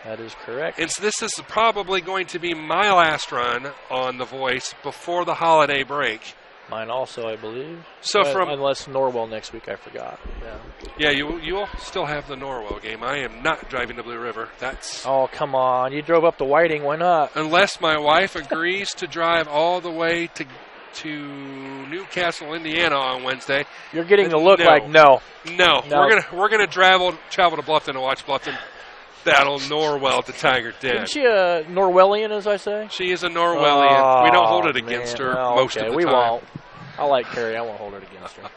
That is correct. And so this is probably going to be my last run on The Voice before the holiday break. Mine also, I believe. So unless Norwell next week, I forgot. Yeah, you'll still have the Norwell game. I am not driving to Blue River. That's. Oh, come on! You drove up to Whiting. Why not? Unless my wife agrees to drive all the way to Newcastle, Indiana on Wednesday. You're getting the look like no. No, we're gonna travel to Bluffton to watch Bluffton battle Norwell to Tiger Den. Isn't she a Norwellian, as I say? She is a Norwellian. We don't hold it against her most of the time. We won't. I like Carrie. I won't hold it against her.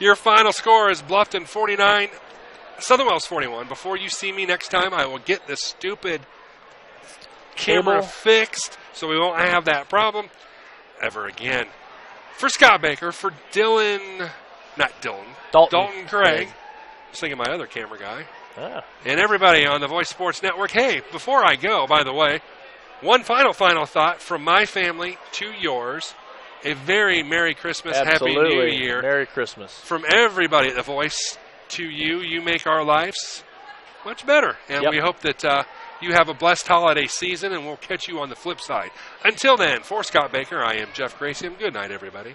Your final score is Bluffton 49, Southern Wells 41. Before you see me next time, I will get this stupid camera fixed so we won't have that problem ever again. For Scott Baker, for Dalton Craig. I was thinking my other camera guy. And everybody on the Voice Sports Network. Hey, before I go, by the way, one final thought from my family to yours. A very Merry Christmas, Absolutely. Happy New Year. Merry Christmas. From everybody at the Voice to you. You make our lives much better. And we hope that you have a blessed holiday season, and we'll catch you on the flip side. Until then, for Scott Baker, I am Jeff Gracey. Good night, everybody.